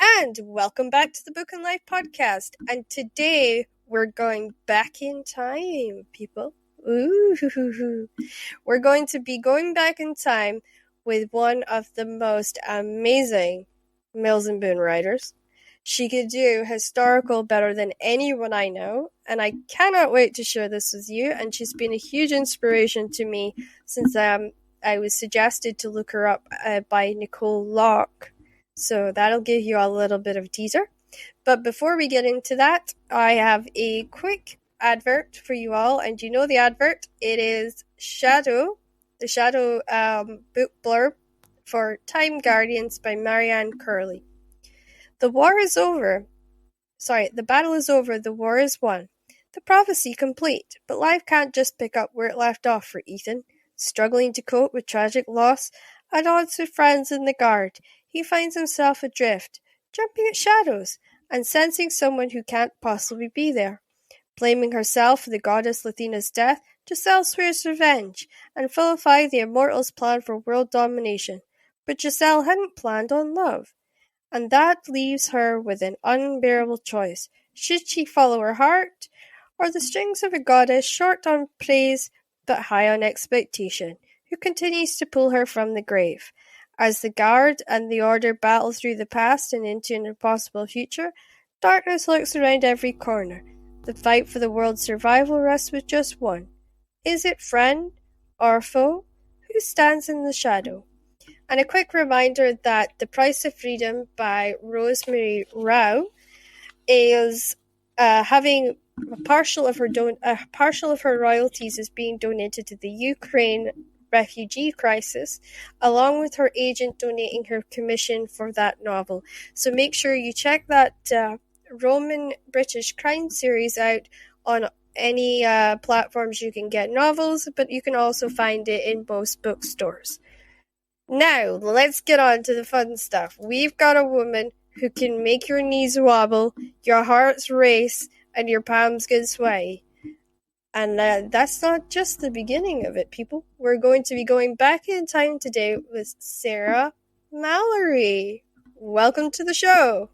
And welcome back to the Book and Life podcast. And today we're going back in time, people. Ooh. We're going to be going back in time with one of the most amazing Mills and Boon writers. She could do historical better than anyone I know, and I cannot wait to share this with you. And she's been a huge inspiration to me since I was suggested to look her up by Nicole Locke. So that'll give you a little bit of a teaser. But before we get into that, I have a quick advert for you all. And you know the advert. It is the Shadow book blurb for Time Guardians by Marianne Curley. The battle is over, the war is won. The prophecy complete, but life can't just pick up where it left off for Ethan. Struggling to cope with tragic loss, at odds with friends in the guard, he finds himself adrift, jumping at shadows, and sensing someone who can't possibly be there. Blaming herself for the goddess Lathina's death, Giselle swears revenge, and vilify the immortals' plan for world domination. But Giselle hadn't planned on love. And that leaves her with an unbearable choice. Should she follow her heart, or the strings of a goddess short on praise but high on expectation, who continues to pull her from the grave? As the Guard and the Order battle through the past and into an impossible future, darkness lurks around every corner. The fight for the world's survival rests with just one. Is it friend or foe? Who stands in the shadow? And a quick reminder that The Price of Freedom by Rosemary Rao is having a partial of her royalties is being donated to the Ukraine refugee crisis, along with her agent donating her commission for that novel. So make sure you check that Roman British crime series out on any platforms you can get novels, but you can also find it in most bookstores. Now, let's get on to the fun stuff. We've got a woman who can make your knees wobble, your hearts race, and your palms get sweaty. And that's not just the beginning of it, people. We're going to be going back in time today with Sarah Mallory. Welcome to the show.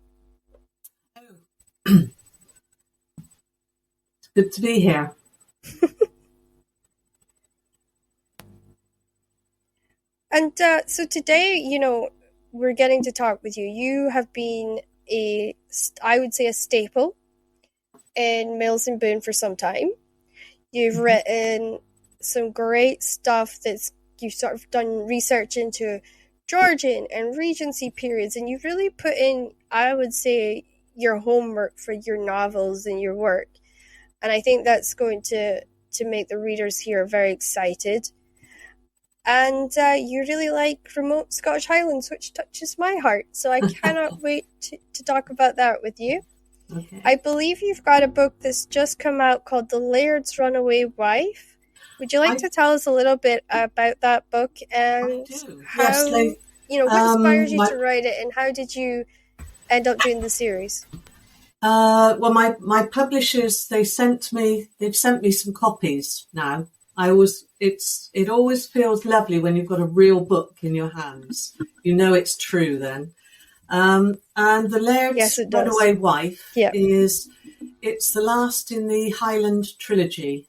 It's good to be here. And so today, we're getting to talk with you. You have been I would say a staple in Mills and Boon for some time. You've written some great stuff you've sort of done research into Georgian and Regency periods, and you've really put in, I would say, your homework for your novels and your work. And I think that's going to make the readers here very excited. And you really like remote Scottish Highlands, which touches my heart. So I cannot wait to talk about that with you. Okay. I believe you've got a book that's just come out called The Laird's Runaway Wife. Would you like to tell us a little bit about that book and how, what inspires you to write it, and how did you end up doing the series? Well, my publishers, they've sent me some copies now. It always feels lovely when you've got a real book in your hands. You know it's true then. And The Laird's Runaway Wife it's the last in the Highland trilogy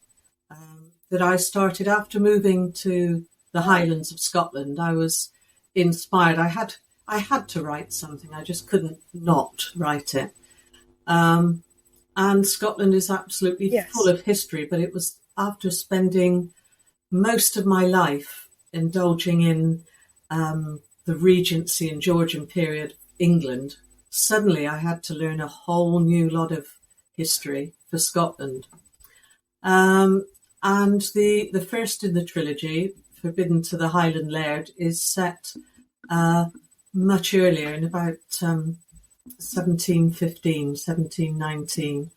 that I started after moving to the Highlands of Scotland. I was inspired. I had to write something. I just couldn't not write it. And Scotland is absolutely full of history, but it was after spending most of my life indulging in the Regency and Georgian period England, suddenly I had to learn a whole new lot of history for Scotland. And the first in the trilogy, Forbidden to the Highland Laird, is set much earlier, in about 1715, 1719.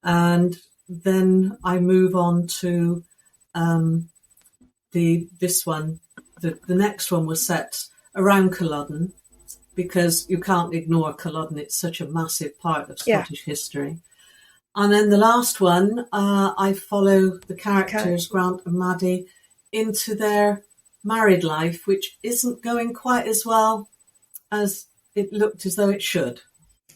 And then I move on to this one. The next one was set around Culloden, because you can't ignore Culloden. It's such a massive part of Scottish history. And then the last one, I follow the characters, Grant and Maddie, into their married life, which isn't going quite as well as it looked as though it should.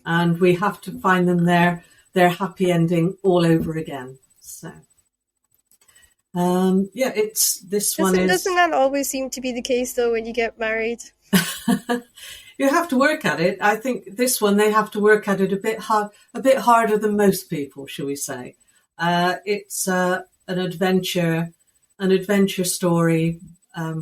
and we have to find them their happy ending all over again. So, it's this one is. Doesn't that always seem to be the case though when you get married? You have to work at it. I think this one they have to work at it a bit harder than most people, shall we say? It's an adventure story,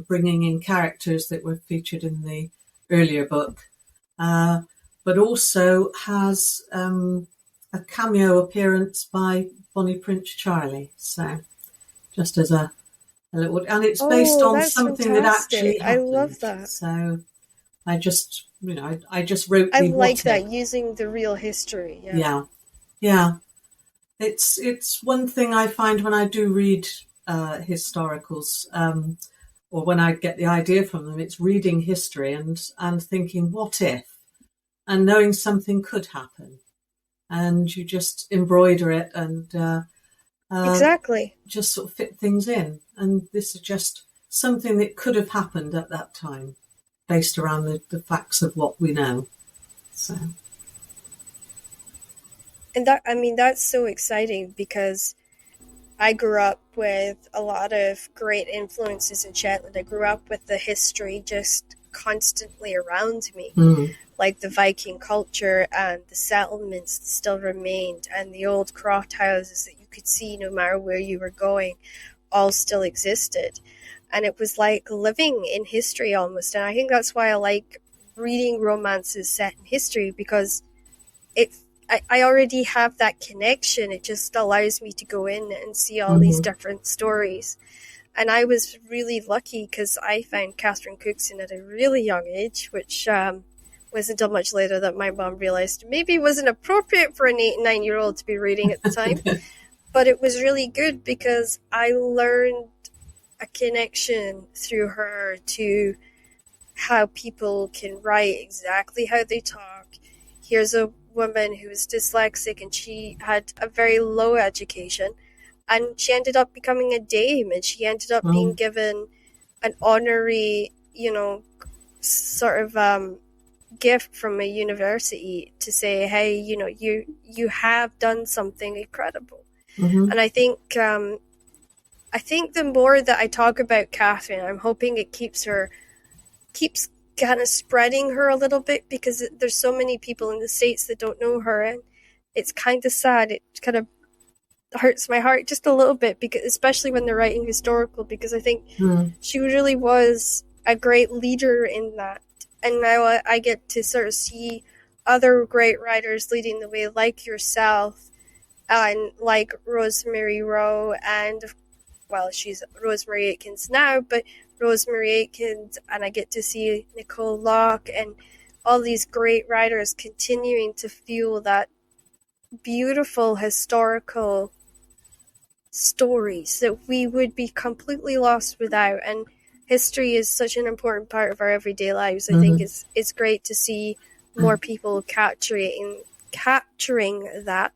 bringing in characters that were featured in the earlier book, but also has a cameo appearance by Bonnie Prince Charlie. So, just as a little, and it's based on something that actually happened. I love that. So, I just wrote. I like that, using the real history. Yeah. It's one thing I find when I do read historicals, or when I get the idea from them. It's reading history and thinking, what if, and knowing something could happen, and you just embroider it and exactly, just sort of fit things in. And this is just something that could have happened at that time, based around the facts of what we know. So, and that's so exciting, because I grew up with a lot of great influences in Shetland. I grew up with the history just constantly around me, like the Viking culture and the settlements that still remained, and the old croft houses that you could see no matter where you were going, all still existed. And it was like living in history almost. And I think that's why I like reading romances set in history, because I already have that connection. It just allows me to go in and see all these different stories. And I was really lucky because I found Catherine Cookson at a really young age, which wasn't until much later that my mom realized maybe it wasn't appropriate for an 8 and 9-year-old to be reading at the time. But it was really good because I learned a connection through her to how people can write exactly how they talk. Here's a woman who was dyslexic and she had a very low education, and she ended up becoming a dame, and she ended up being given an honorary, sort of gift from a university to say, hey, you have done something incredible. And I think the more that I talk about Catherine, I'm hoping it keeps kind of spreading her a little bit, because there's so many people in the States that don't know her, and it's kind of sad. It kind of hurts my heart just a little bit, because especially when they're writing historical, because I think she really was a great leader in that. And now I get to sort of see other great writers leading the way, like yourself and like Rosemary Rowe, and she's Rosemary Aikens now, but Rosemary Aikens, and I get to see Nicole Locke and all these great writers continuing to fuel that beautiful historical stories that we would be completely lost without. And history is such an important part of our everyday lives. I think it's great to see more people capturing that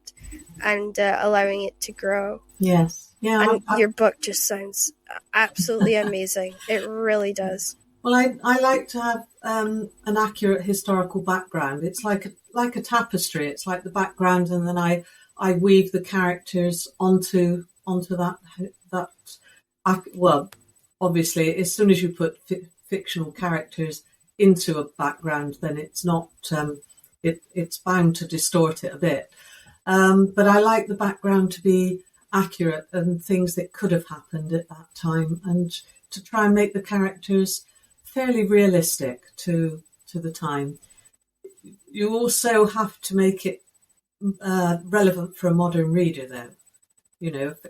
and allowing it to grow. Yes. Yeah. And your book just sounds absolutely amazing. It really does. Well, I like to have an accurate historical background. It's like a tapestry. It's like the background, and then I weave the characters onto that. Well, obviously, as soon as you put fictional characters into a background, then it's not. It's bound to distort it a bit. But I like the background to be accurate and things that could have happened at that time, and to try and make the characters fairly realistic to the time. You also have to make it relevant for a modern reader, though.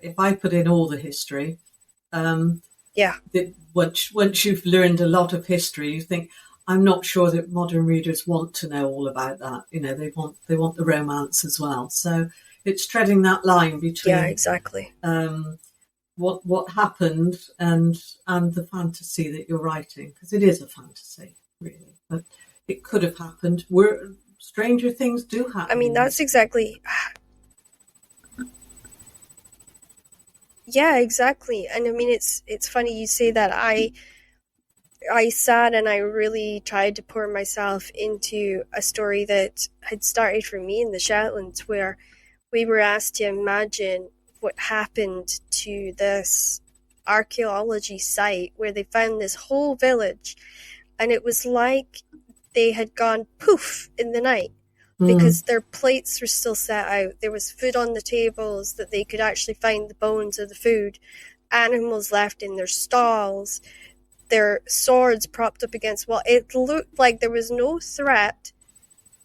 If I put in all the history, once you've learned a lot of history, you think, I'm not sure that modern readers want to know all about that. They want the romance as well. So it's treading that line between exactly. What happened and the fantasy that you're writing, because it is a fantasy, really. But it could have happened. Stranger things do happen. I mean, that's exactly. Yeah, exactly. And I mean, it's funny you say that. I sat and I really tried to pour myself into a story that had started for me in the Shetlands, where we were asked to imagine what happened to this archaeology site where they found this whole village, and it was like they had gone poof in the night because their plates were still set out. There was food on the tables that they could actually find the bones of the food, animals left in their stalls, their swords propped up against wall. It looked like there was no threat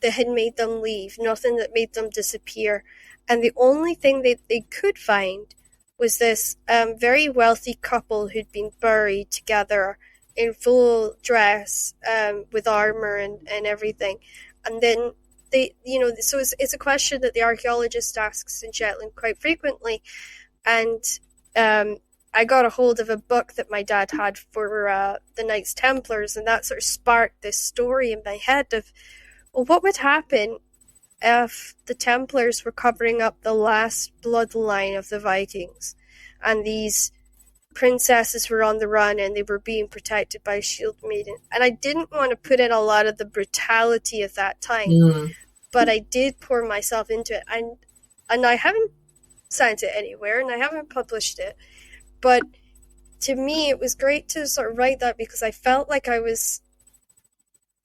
that had made them leave, nothing that made them disappear. And the only thing that they could find was this very wealthy couple who'd been buried together in full dress, with armor and everything. And then they, so it's a question that the archaeologist asks in Shetland quite frequently. And I got a hold of a book that my dad had for the Knights Templars, and that sort of sparked this story in my head of, well, what would happen if the Templars were covering up the last bloodline of the Vikings, and these princesses were on the run and they were being protected by Shield Maiden. And I didn't want to put in a lot of the brutality of that time, but I did pour myself into it. And I haven't sent it anywhere, and I haven't published it. But to me, it was great to sort of write that because I felt like I was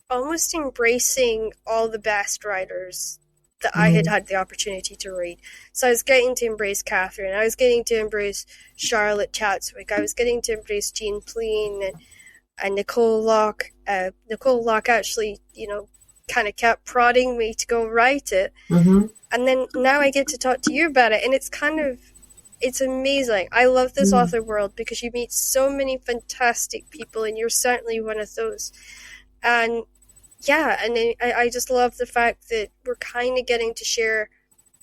almost embracing all the best writers that I had had the opportunity to read. So I was getting to embrace Catherine. I was getting to embrace Charlotte Chatswick. I was getting to embrace Jean Pleen and Nicole Locke. Nicole Locke actually, kind of kept prodding me to go write it. And then now I get to talk to you about it, and it's amazing. I love this author world because you meet so many fantastic people, and you're certainly one of those. And yeah, and I just love the fact that we're kind of getting to share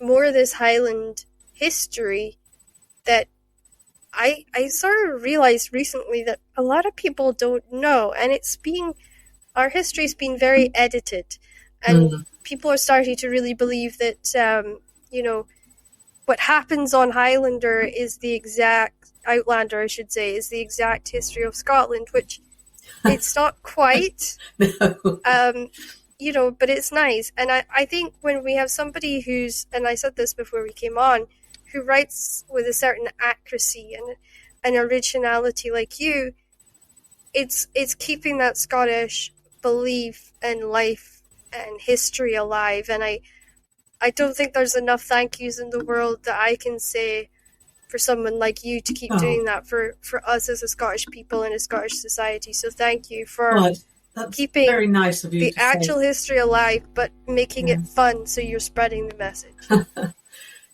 more of this Highland history that I sort of realized recently that a lot of people don't know, and our history's been very edited, and people are starting to really believe that, what happens on Outlander, is the exact history of Scotland, which it's not quite. No. But it's nice. And I think when we have somebody who's, and I said this before we came on, who writes with a certain accuracy and originality like you, it's keeping that Scottish belief and life and history alive. And I don't think there's enough thank yous in the world that I can say for someone like you to keep doing that for us as a Scottish people and a Scottish society. So thank you for keeping very nice of you the actual history alive, but making it fun, so you're spreading the message.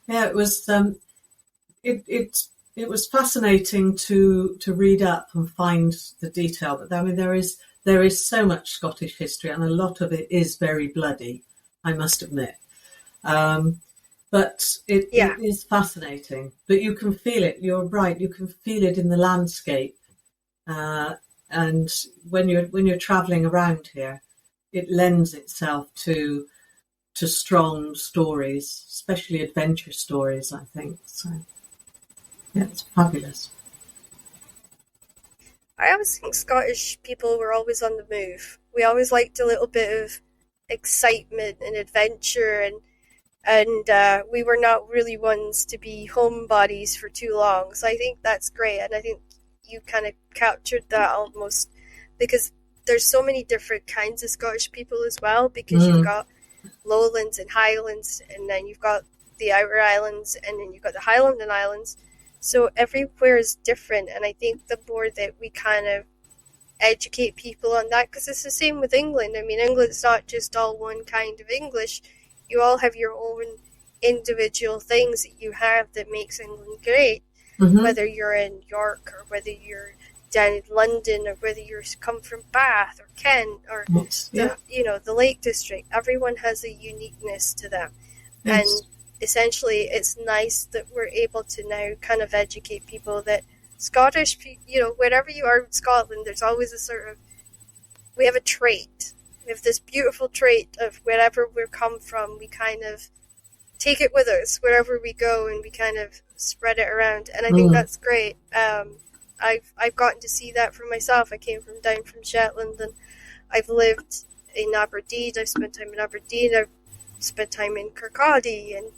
Yeah, it was it was fascinating to read up and find the detail. But I mean, there is so much Scottish history, and a lot of it is very bloody, I must admit. But it is fascinating. But you can feel it. You're right. You can feel it in the landscape. And when you're travelling around here, it lends itself to strong stories, especially adventure stories, I think. So yeah, it's fabulous. I always think Scottish people were always on the move. We always liked a little bit of excitement and adventure, and we were not really ones to be homebodies for too long. So I think that's great, and I think you kind of captured that almost, because there's so many different kinds of Scottish people as well, because you've got Lowlands and Highlands, and then you've got the Outer Islands, and then you've got the Highland and Islands. So everywhere is different, and I think the more that we kind of educate people on that, because it's the same with England. I mean, England's not just all one kind of English. You all have your own individual things that you have that makes England great, whether you're in York or whether you're down in London or whether you come from Bath or Kent or the Lake District. Everyone has a uniqueness to them. Yes. And essentially it's nice that we're able to now kind of educate people that Scottish, wherever you are in Scotland, there's always we have a trait. We have this beautiful trait of wherever we come from, we kind of take it with us wherever we go, and we kind of spread it around. And I think that's great. I've gotten to see that for myself. I came down from Shetland, and I've lived in Aberdeen. I've spent time in Aberdeen. I've spent time in Kirkcaldy and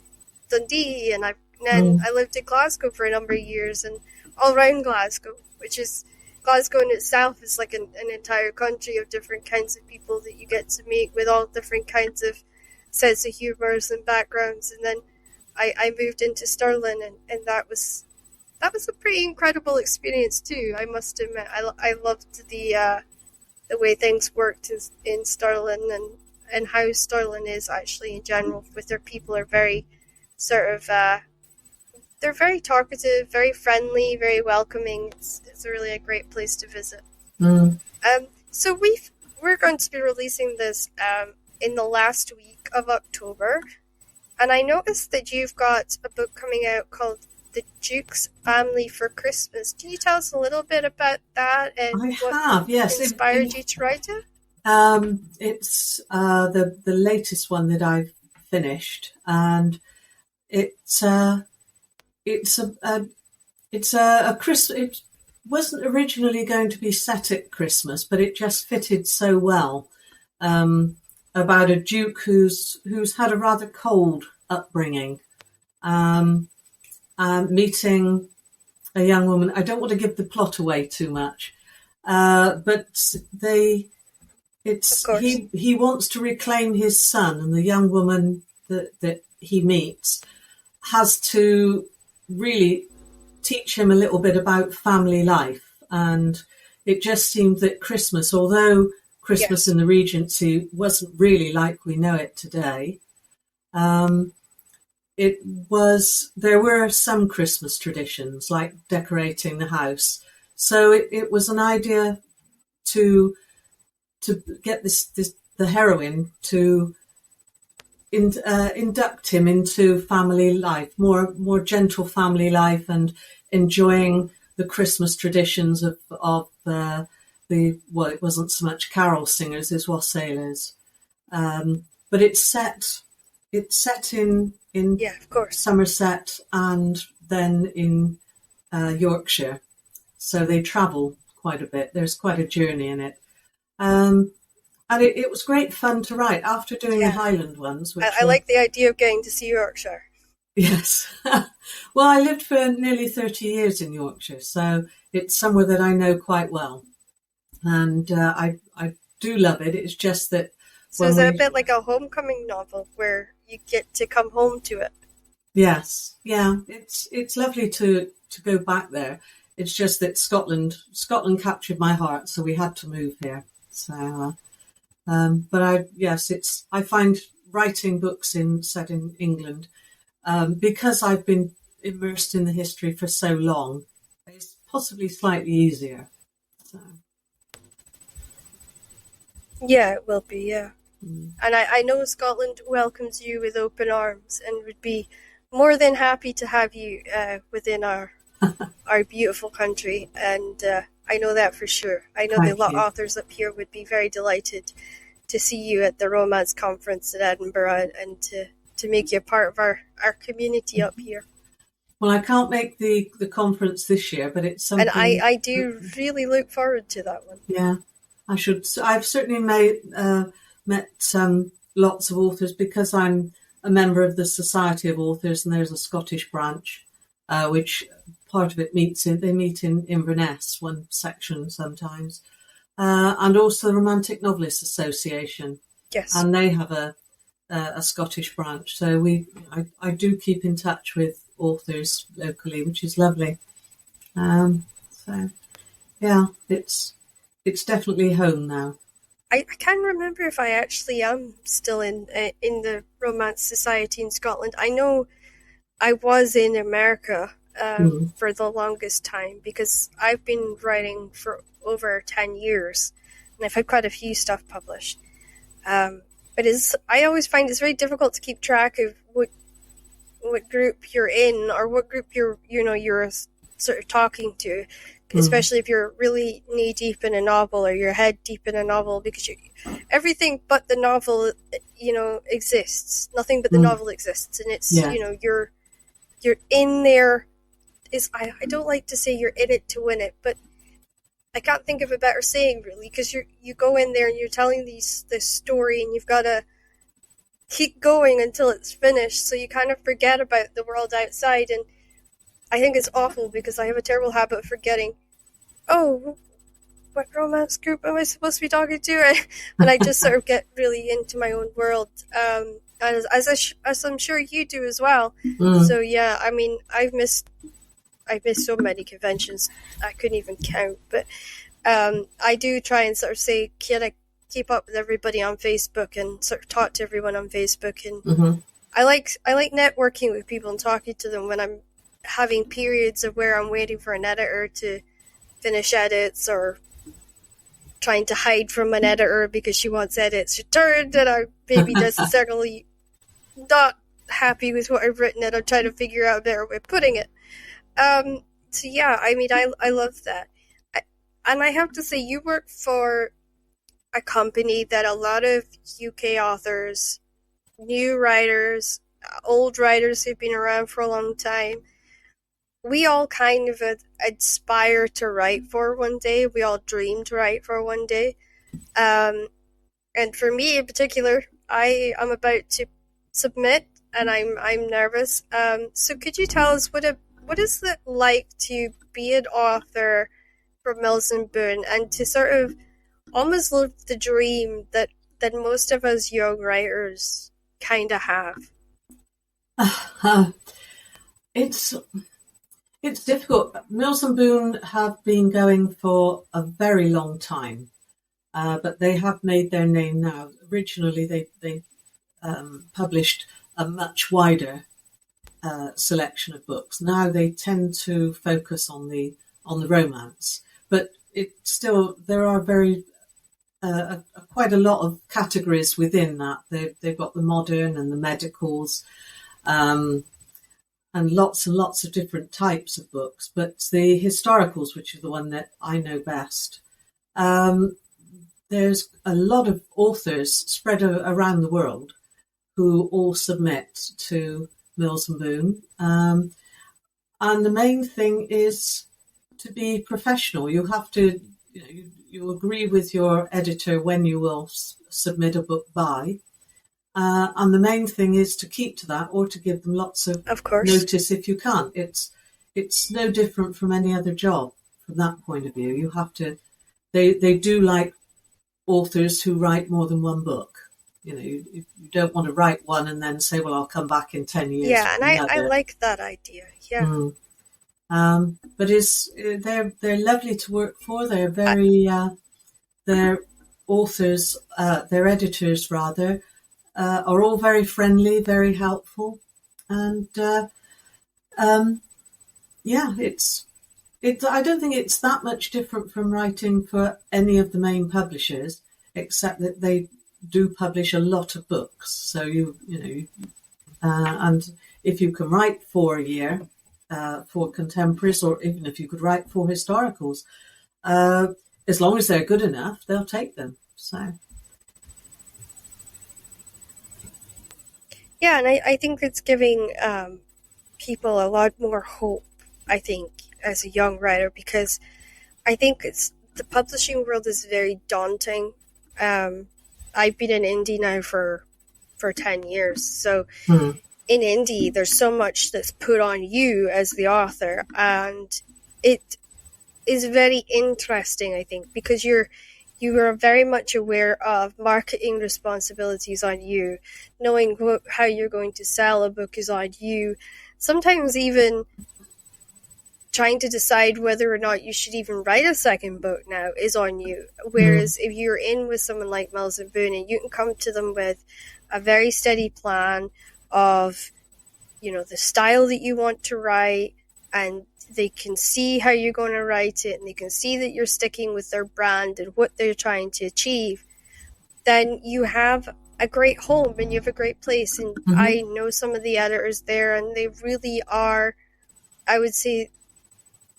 Dundee, and then I lived in Glasgow for a number of years, and all around Glasgow, which is Glasgow in itself is like an entire country of different kinds of people that you get to meet with all different kinds of sense of humours and backgrounds. And then I moved into Stirling, and that was a pretty incredible experience too. I must admit, I loved the way things worked in Stirling, and how Stirling is actually in general with their people are very sort of they're very talkative, very friendly, very welcoming. It's really a great place to visit. So we're going to be releasing this in the last week of October, and I noticed that you've got a book coming out called The Duke's Family for Christmas. Can you tell us a little bit about that and what inspired you to write it? It's the latest one that I've finished, and it's a Christmas. It wasn't originally going to be set at Christmas, but it just fitted so well. About a duke who's had a rather cold upbringing, meeting a young woman. I don't want to give the plot away too much, but he wants to reclaim his son, and the young woman that he meets has to really teach him a little bit about family life. And it just seemed that Christmas, although Christmas in the Regency wasn't really like we know it today, there were some Christmas traditions like decorating the house. So it was an idea to get the heroine to induct him into family life, more gentle family life, and enjoying the Christmas traditions of it wasn't so much carol singers as wassailers, but it's set in Somerset and then in Yorkshire, so they travel quite a bit. There's quite a journey in it. And it was great fun to write after doing the Highland ones. I like the idea of getting to see Yorkshire. Yes. Well, I lived for nearly 30 years in Yorkshire, so it's somewhere that I know quite well. And I do love it. It's just that... So is it a bit like a homecoming novel where you get to come home to it? Yes. Yeah. It's lovely to go back there. It's just that Scotland captured my heart, so we had to move here. So... but I find writing books set in England, because I've been immersed in the history for so long, it's possibly slightly easier. So. Yeah, it will be, yeah. And I know Scotland welcomes you with open arms and would be more than happy to have you within our beautiful country, and I know that for sure. I know that a lot of authors up here would be very delighted to see you at the Romance Conference in Edinburgh and to make you a part of our community up here. Well, I can't make the conference this year, but it's something... And I do really look forward to that one. Yeah, I should. I've certainly met lots of authors because I'm a member of the Society of Authors, and there's a Scottish branch, which part of it they meet in Inverness, one section sometimes, and also the Romantic Novelists Association. Yes, and they have a Scottish branch. So I do keep in touch with authors locally, which is lovely. So yeah, it's definitely home now. I can't remember if I actually am still in the Romance Society in Scotland. I know I was in America for the longest time because I've been writing for over 10 years and I've had quite a few stuff published. But I always find it's very difficult to keep track of what group you're in or what group you're sort of talking to, especially if you're really knee deep in a novel or you're head deep in a novel, because everything but the novel, exists. Nothing but the novel exists, and it's you're in there is I don't like to say you're in it to win it, but I can't think of a better saying really, because you go in there and you're telling this story and you've got to keep going until it's finished, so you kind of forget about the world outside. And I think it's awful because I have a terrible habit of forgetting, oh, what romance group am I supposed to be talking to? And I just sort of get really into my own world, as I'm sure you do as well. So yeah, I mean, I've missed so many conventions I couldn't even count, but I do try and sort of say, can I keep up with everybody on Facebook and sort of talk to everyone on Facebook. And I like networking with people and talking to them when I'm having periods of where I'm waiting for an editor to finish edits, or trying to hide from an editor because she wants edits returned and I'm maybe necessarily not happy with what I've written, and I'm trying to figure out a better way of putting it. So yeah, I mean, I love that. And I have to say, you work for a company that a lot of UK authors, new writers, old writers who've been around for a long time, we all kind of aspire to write for one day. We all dream to write for one day. And for me in particular, I am about to submit, and I'm nervous. So could you tell us what is it like to be an author for Mills and Boon, and to sort of almost live the dream that most of us young writers kind of have? It's difficult. Mills and Boon have been going for a very long time, but they have made their name now. Originally, they published a much wider selection of books. Now they tend to focus on the romance, but there are quite a lot of categories within that. They've got the modern and the medicals, and lots of different types of books. But the historicals, which is the one that I know best, there's a lot of authors spread around the world who all submit to Mills and Boon. And the main thing is to be professional. You have to, you agree with your editor when you will submit a book by. And the main thing is to keep to that, or to give them lots of notice if you can't. It's no different from any other job from that point of view. You have to. They do like authors who write more than one book. You don't want to write one and then say, "Well, I'll come back in 10 years." Yeah, and I like that idea. Yeah. But they're lovely to work for. They're very their authors, their editors rather. Are all very friendly, very helpful, and I don't think it's that much different from writing for any of the main publishers, except that they do publish a lot of books. So and if you can write for a year for contemporaries, or even if you could write for historicals, as long as they're good enough, they'll take them. So. Yeah, and I think it's giving people a lot more hope, I think, as a young writer, because I think the publishing world is very daunting. I've been in indie now for 10 years, so in indie there's so much that's put on you as the author, and it is very interesting, I think, because you are very much aware of marketing responsibilities on you. Knowing how you're going to sell a book is on you. Sometimes even trying to decide whether or not you should even write a second book now is on you. Whereas if you're in with someone like Mills and Boon, and you can come to them with a very steady plan of, the style that you want to write, and they can see how you're going to write it, and they can see that you're sticking with their brand and what they're trying to achieve, then you have a great home and you have a great place. And I know some of the editors there, and they really are, I would say,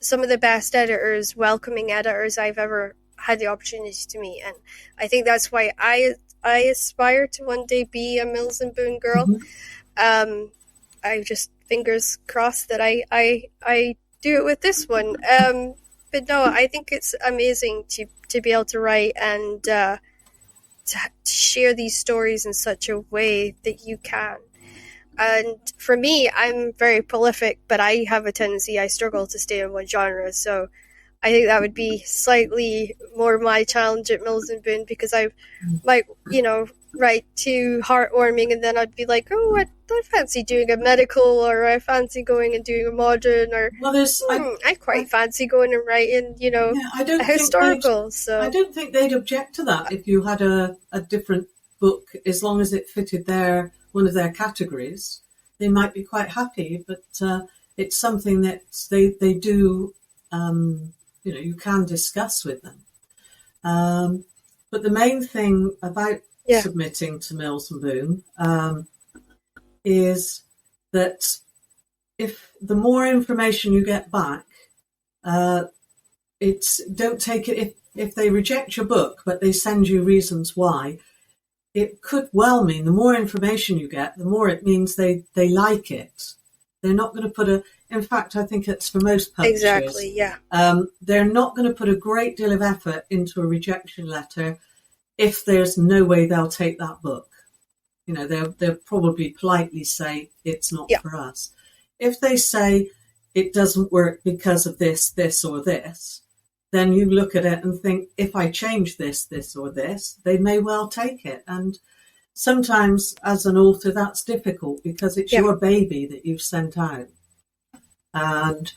some of the best editors, welcoming editors I've ever had the opportunity to meet. And I think that's why I aspire to one day be a Mills and Boon girl. I just fingers crossed that I do it with this one. But no, I think it's amazing to be able to write and to share these stories in such a way that you can. And for me, I'm very prolific, but I have a tendency, I struggle to stay in one genre. So I think that would be slightly more my challenge at Mills and Boon, because I might, write too heartwarming, and then I'd be like, oh, I fancy doing a medical, or I fancy going and doing a modern, or I quite fancy going and writing, a historical. I don't think they'd object to that if you had a different book, as long as it fitted one of their categories. They might be quite happy, but it's something that they do. You can discuss with them. But the main thing about submitting to Mills and Boon is that if the more information you get back, don't take it if they reject your book, but they send you reasons why. It could well mean the more information you get, the more it means they like it. They're not going to put in fact, I think it's for most publishers. Exactly, yeah. They're not going to put a great deal of effort into a rejection letter if there's no way they'll take that book. They'll probably politely say it's not for us. If they say it doesn't work because of this, this, or this, then you look at it and think, if I change this, this, or this, they may well take it. And sometimes as an author, that's difficult because it's your baby that you've sent out. And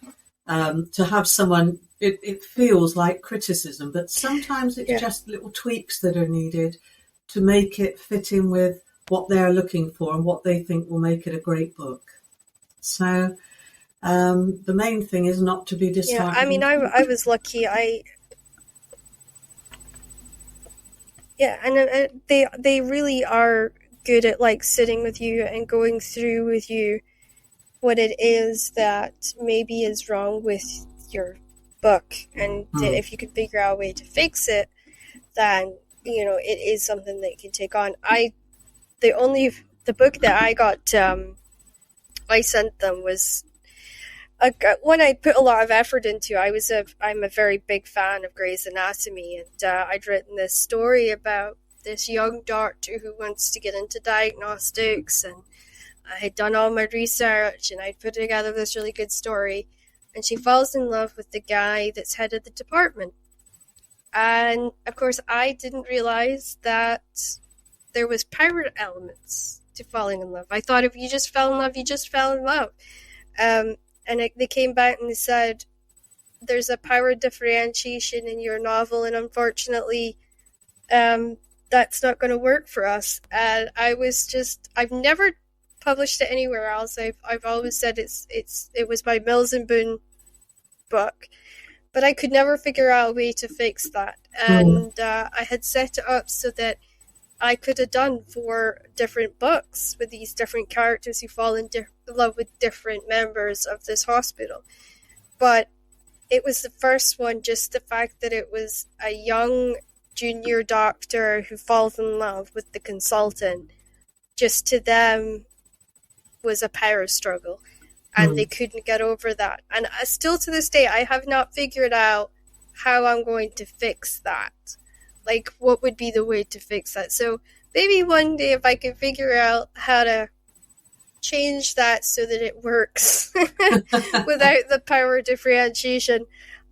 to have someone, it feels like criticism, but sometimes it's just little tweaks that are needed to make it fit in with what they're looking for and what they think will make it a great book. So the main thing is not to be disheartened. Yeah, I mean, I was lucky. And they really are good at like sitting with you and going through with you what it is that maybe is wrong with your book, and if you can figure out a way to fix it, then it is something that you can take on. The book that I got, I sent them was one I put a lot of effort into. I'm a very big fan of Grey's Anatomy, and I'd written this story about this young doctor who wants to get into diagnostics, and I had done all my research and I'd put together this really good story, and she falls in love with the guy that's head of the department. And of course I didn't realize that there was pirate elements to falling in love. I thought if you just fell in love, you just fell in love. And they came back and they said, there's a power differentiation in your novel, and unfortunately that's not going to work for us. And I've never published it anywhere else. I've always said it was my Mills and Boon book, but I could never figure out a way to fix that. And I had set it up so that I could have done 4 different books with these different characters who fall in love with different members of this hospital. But it was the first one, just the fact that it was a young junior doctor who falls in love with the consultant, just to them was a power struggle, and they couldn't get over that. And still to this day, I have not figured out how I'm going to fix that. Like, what would be the way to fix that? So maybe one day, if I can figure out how to change that so that it works without the power differentiation,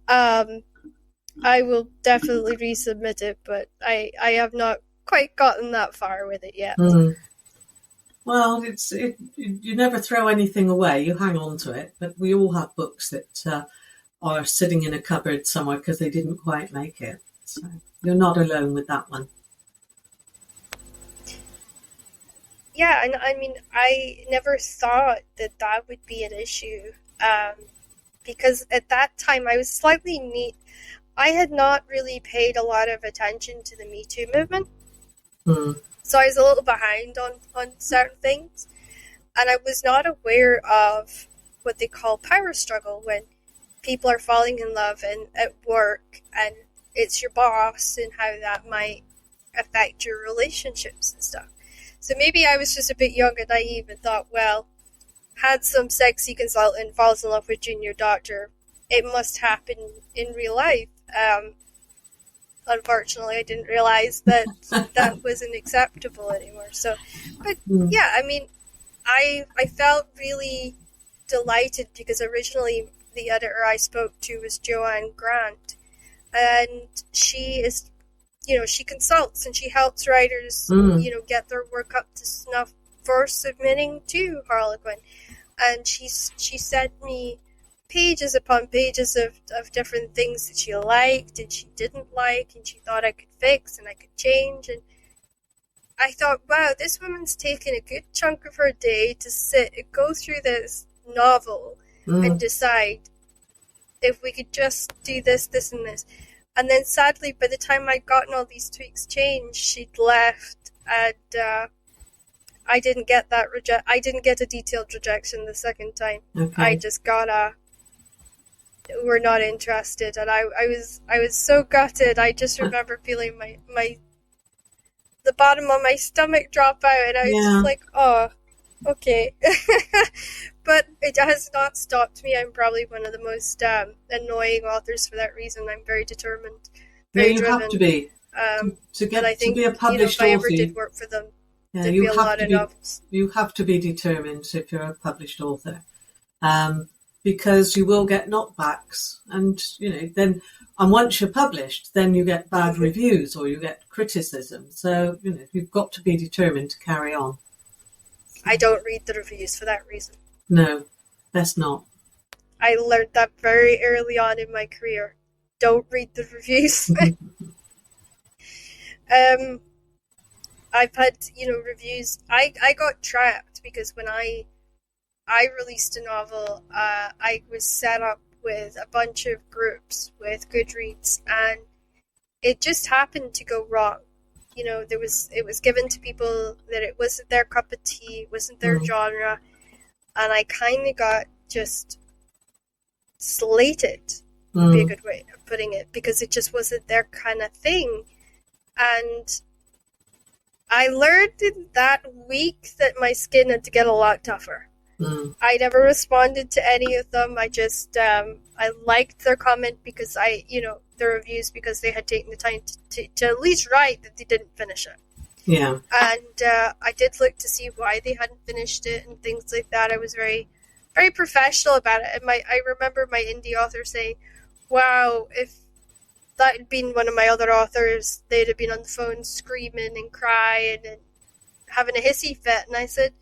I will definitely resubmit it, but I have not quite gotten that far with it yet. Well, you never throw anything away. You hang on to it. But we all have books that are sitting in a cupboard somewhere because they didn't quite make it. So you're not alone with that one. Yeah, and I mean, I never thought that would be an issue, because at that time I was slightly neat. I had not really paid a lot of attention to the Me Too movement. So I was a little behind on certain things. And I was not aware of what they call power struggle, when people are falling in love and at work, and it's your boss, and how that might affect your relationships and stuff. So maybe I was just a bit young and naive and thought, well, had some sexy consultant falls in love with junior doctor, it must happen in real life. Unfortunately, I didn't realize that that wasn't acceptable anymore. So, but Mm. yeah, I mean, I felt really delighted because originally the editor I spoke to was Joanne Grant, and she is, she consults and she helps writers, Mm. get their work up to snuff for submitting to Harlequin. And she sent me pages upon pages of different things that she liked and she didn't like and she thought I could fix and I could change. And I thought, wow, this woman's taken a good chunk of her day to sit and go through this novel and Mm. decide if we could just do this, this, and this. And then sadly, by the time I'd gotten all these tweaks changed, she'd left, and I didn't get that I didn't get a detailed rejection the second time. Okay. I just got a "we're not interested," and I was so gutted. I just remember feeling the bottom of my stomach drop out, and I was just like, oh, okay. But it has not stopped me. I'm probably one of the most annoying authors for that reason. I'm very determined, very driven. Have to be. To be a published if I author, ever did work for them, yeah, there'd be a lot of novels. You have to be determined if you're a published author, because you will get knockbacks, and then once you're published, then you get bad reviews or you get criticism. So you've got to be determined to carry on. I don't read the reviews for that reason. No, best not. I learned that very early on in my career. Don't read the reviews. I've had, reviews. I got trapped because when I released a novel, I was set up with a bunch of groups with Goodreads, and it just happened to go wrong. It was given to people that it wasn't their cup of tea, it wasn't their genre, and I kind of got just slated, would be a good way of putting it, because it just wasn't their kind of thing. And I learned in that week that my skin had to get a lot tougher. I never responded to any of them. I just, I liked their comment because their reviews, because they had taken the time to at least write that they didn't finish it. Yeah. And I did look to see why they hadn't finished it and things like that. I was very, very professional about it. And I remember my indie author saying, wow, if that had been one of my other authors, they'd have been on the phone screaming and crying and having a hissy fit. And I said,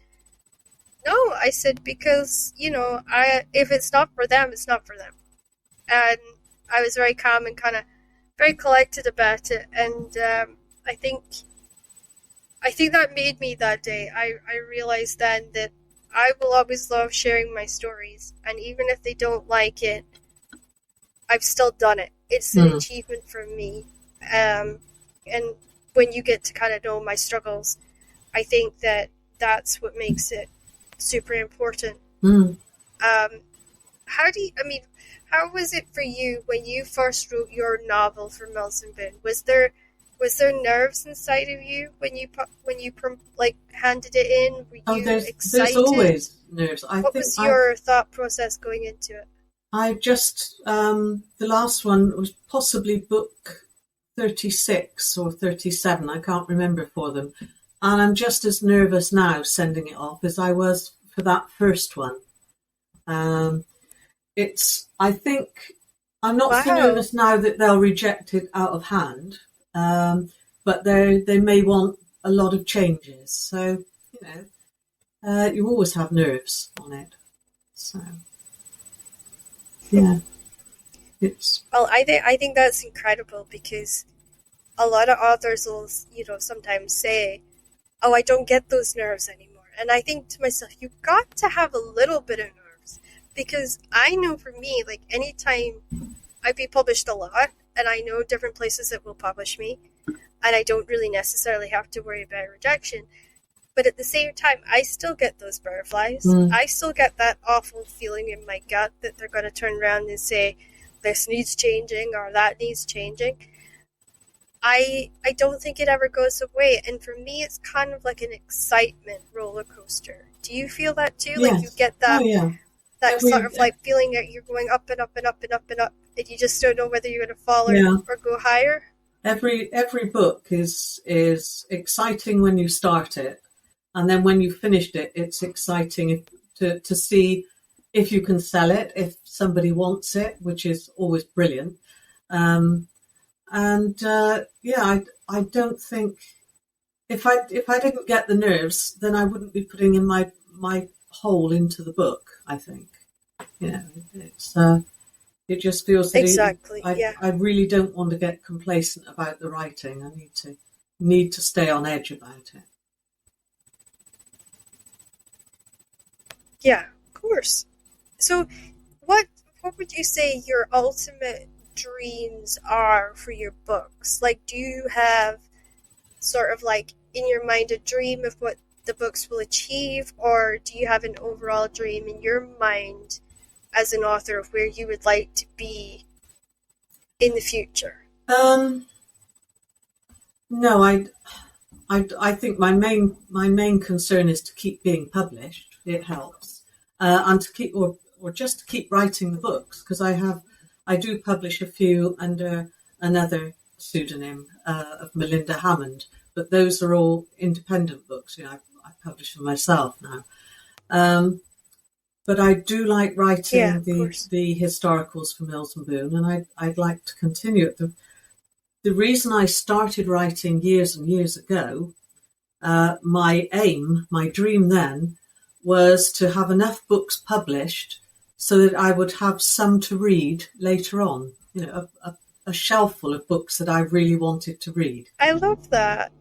no, I said, because, if it's not for them, it's not for them. And I was very calm and kind of very collected about it. And I think that made me that day. I realized then that I will always love sharing my stories. And even if they don't like it, I've still done it. It's an achievement for me. And when you get to kind of know my struggles, I think that that's what makes it super important. How was it for you when you first wrote your novel for Mills and Boon? Was there nerves inside of you when you handed it in? Were you excited? There's always nerves. What was your thought process going into it? I just the last one was possibly book 36 or 37. I can't remember for them. And I'm just as nervous now sending it off as I was for that first one. I think I'm not so nervous now that they'll reject it out of hand, but they may want a lot of changes. So, you always have nerves on it. So, yeah. Well, I think that's incredible, because a lot of authors will, sometimes say, oh, I don't get those nerves anymore. And I think to myself, you've got to have a little bit of nerves, because I know for me, like, anytime I'd be published a lot, and I know different places that will publish me, and I don't really necessarily have to worry about rejection. But at the same time, I still get those butterflies. I still get that awful feeling in my gut that they're going to turn around and say, this needs changing or that needs changing. I don't think it ever goes away. And for me, it's kind of like an excitement roller coaster. Do you feel that too? Yes. Like you get that That sort every of like feeling that you're going up and up and up and up and up, and you just don't know whether you're going to fall yeah. or go higher. Every book is exciting when you start it, and then when you've finished it, it's exciting to see if you can sell it, if somebody wants it, which is always brilliant. I don't think if I didn't get the nerves, then I wouldn't be putting in my whole into the book. I think, it's. It just feels that Exactly. I really don't want to get complacent about the writing. I need to stay on edge about it. Yeah, of course. So, what would you say your ultimate dreams are for your books? Like, do you have sort of like in your mind a dream of what the books will achieve, or do you have an overall dream in your mind as an author of where you would like to be in the future? No, I think my main concern is to keep being published. It helps, and to keep or just to keep writing the books, because I do publish a few under another pseudonym of Melinda Hammond, but those are all independent books. I publish them myself now. But I do like writing the historicals for Mills and Boon, and I'd like to continue it. The reason I started writing years and years ago, my dream then, was to have enough books published so that I would have some to read later on. A shelf full of books that I really wanted to read. I love that.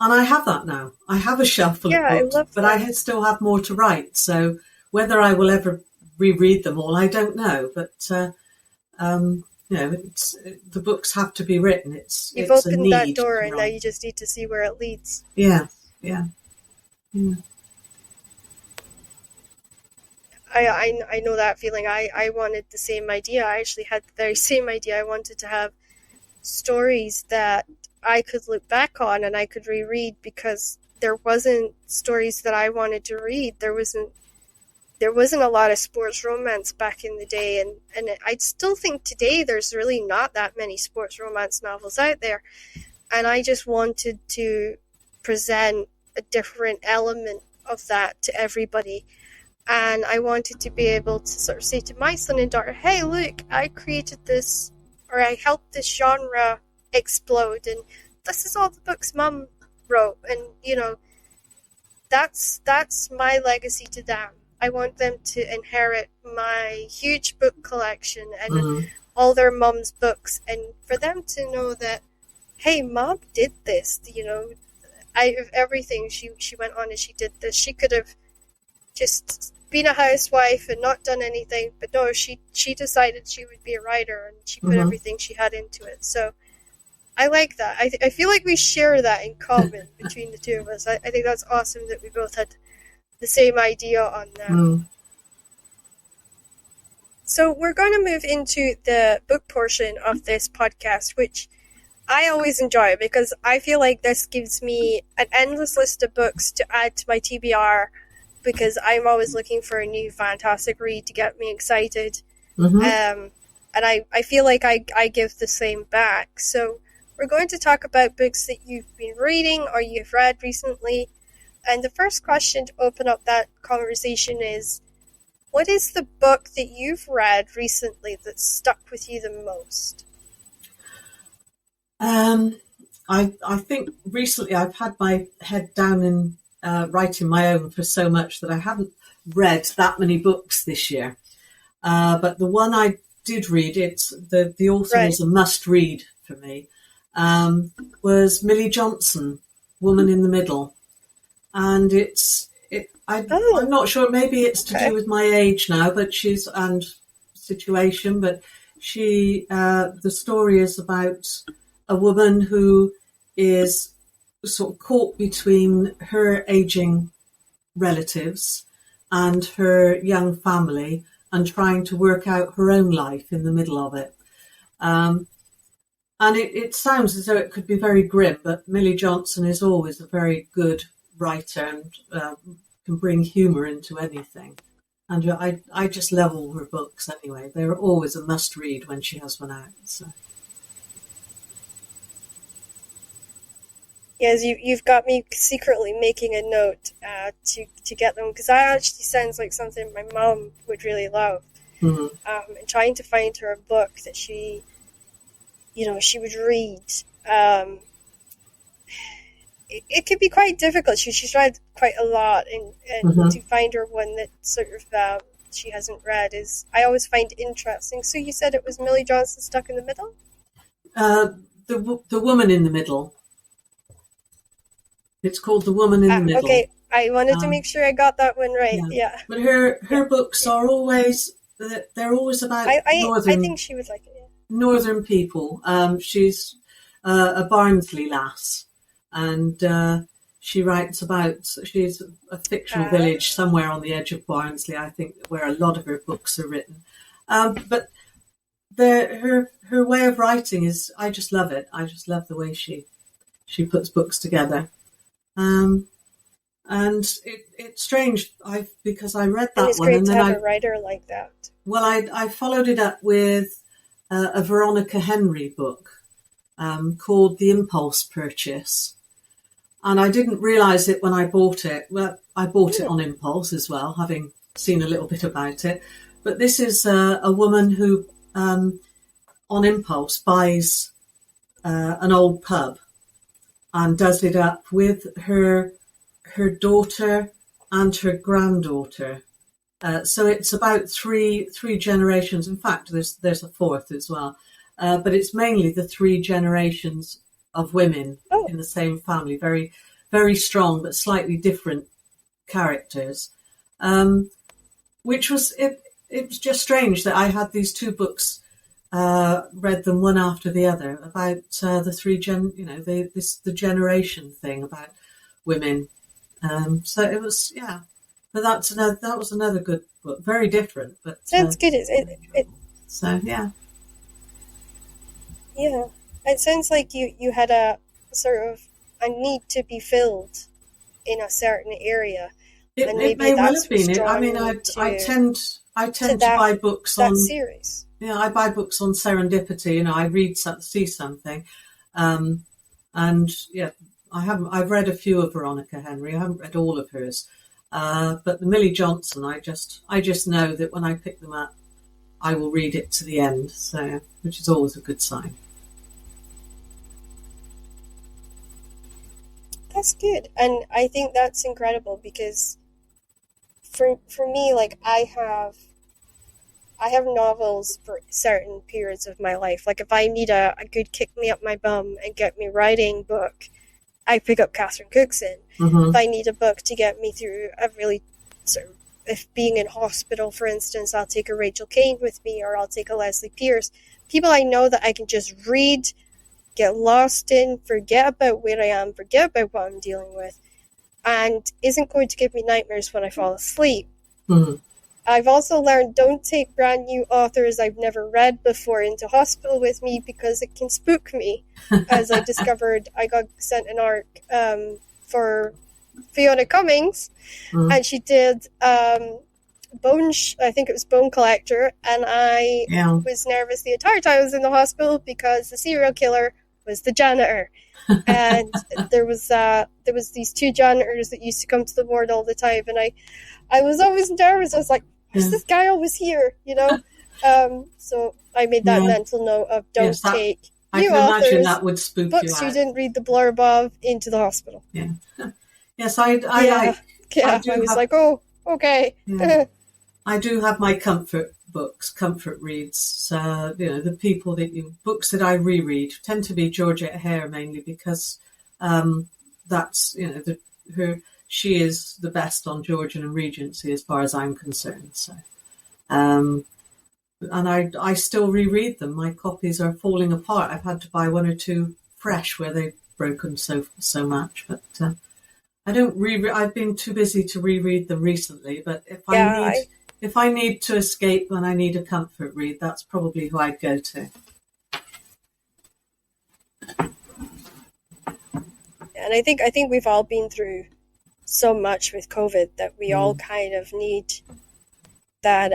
And I have that now. I have a shelf full of books, but I still have more to write. So whether I will ever reread them all, I don't know. But the books have to be written. You've opened that door, and now you just need to see where it leads. Yeah. I know that feeling. I wanted the same idea. I actually had the very same idea. I wanted to have stories that I could look back on and I could reread, because there wasn't stories that I wanted to read. There wasn't a lot of sports romance back in the day, and I still think today there's really not that many sports romance novels out there. And I just wanted to present a different element of that to everybody. And I wanted to be able to sort of say to my son and daughter, hey, look, I created this, or I helped this genre explode, and this is all the books Mum wrote, and that's my legacy to them. I want them to inherit my huge book collection and all their mum's books, and for them to know that, hey, Mom did this. Out of everything she went on and she did this. She could have just been a housewife and not done anything, but no, she decided she would be a writer, and she put everything she had into it. So I like that. I feel like we share that in common between the two of us. I think that's awesome that we both had the same idea on that. So we're going to move into the book portion of this podcast, which I always enjoy, because I feel like this gives me an endless list of books to add to my TBR, because I'm always looking for a new fantastic read to get me excited. And I feel like I give the same back. So we're going to talk about books that you've been reading or you've read recently. And the first question to open up that conversation is, what is the book that you've read recently that stuck with you the most? I think recently I've had my head down in writing my own for so much that I haven't read that many books this year. But the one I did read, it's the author is a must read for me, was Millie Johnson, Woman in the Middle. And I'm not sure, maybe it's to do with my age now, but and situation, but the story is about a woman who is sort of caught between her aging relatives and her young family, and trying to work out her own life in the middle of it. And it sounds as though it could be very grim, but Millie Johnson is always a very good writer and can bring humour into anything. And I just love all her books anyway. They're always a must read when she has one out. So. Yes, you've got me secretly making a note to get them, because that actually sounds like something my mom would really love. Mhm. And trying to find her a book that she would read. It could be quite difficult. She's read quite a lot, and Mhm. to find her one that sort of she hasn't read is, I always find interesting. So you said it was Millie Johnson Stuck in the Middle? Uh, the woman in the middle. It's called The Woman in the Middle. Okay. I wanted to make Um, sure I got that one right. yeah, Yeah. but Yeah. her books are always they're always about I think she would like it. Yeah. northern people. She's a Barnsley lass, and she writes about. She's a fictional Uh, village somewhere on the edge of Barnsley, I think, where a lot of her books are written. But her way of writing is, I just love it. I just love the way she puts books together. Um, and it's strange, because I read and that it's one, great and to then have a writer like that. I followed it up with a Veronica Henry book called The Impulse Purchase. And I didn't realise it when I bought it. Well, I bought it on impulse as well, having seen a little bit about it. But this is a woman who, on impulse, buys an old pub and does it up with her daughter and her granddaughter. So it's about three generations. In fact, there's a fourth as well, but it's mainly the three generations of women Oh, in the same family. Very, very strong, but slightly different characters. Which was it. It was just strange that I had these two books, read them one after the other, about the the generation thing about women. So it was, yeah. But that was another good book. Very different, but sounds good. so yeah. Yeah. It sounds like you had a sort of a need to be filled in a certain area, and It maybe may well that's have what's been it. I drawing mean, you I to tend to to buy books that on, series. I buy books on serendipity. I read see something, um, and yeah, I've read a few of Veronica Henry. I haven't read all of hers, but the Millie Johnson, I just know that when I pick them up, I will read it to the end. So, which is always a good sign. That's good, and I think that's incredible because for me, like I have novels for certain periods of my life. Like if I need a good kick me up my bum and get me writing book, I pick up Catherine Cookson. If Mm-hmm. I need a book to get me through a really sort of, if being in hospital, for instance, I'll take a Rachel Kane with me, or I'll take a Leslie Pierce. People I know that I can just read, get lost in, forget about where I am, forget about what I'm dealing with, and isn't going to give me nightmares when I fall asleep. Mm-hmm. I've also learned, don't take brand new authors I've never read before into hospital with me, because it can spook me. As I discovered, I got sent an arc for Fiona Cummings, Mm-hmm. and she did I think it was Bone Collector, and I Yeah. was nervous the entire time I was in the hospital because the serial killer was the janitor. And there was these two janitors that used to come to the ward all the time, and I was always nervous. I was like, why's Yeah. this guy always here? So I made that Yeah. mental note of don't Yes, that take I new can imagine authors, that would spook you books you out. didn't read the blurb of, into the hospital. Yeah. Yes, I Yeah, like. I yeah. I do was have. like, oh, okay. Yeah. I do have my comfort books, comfort reads. So, the books that I reread tend to be Georgette Hare mainly, because that's, she is the best on Georgian and Regency as far as I'm concerned. So, um, and I still reread them. My copies are falling apart. I've had to buy one or two fresh where they've broken so much, but I don't I've been too busy to reread them recently, but Yeah, if I need to escape and I need a comfort read, that's probably who I'd go to. and I think we've all been through so much with COVID that we all Mm. kind of need that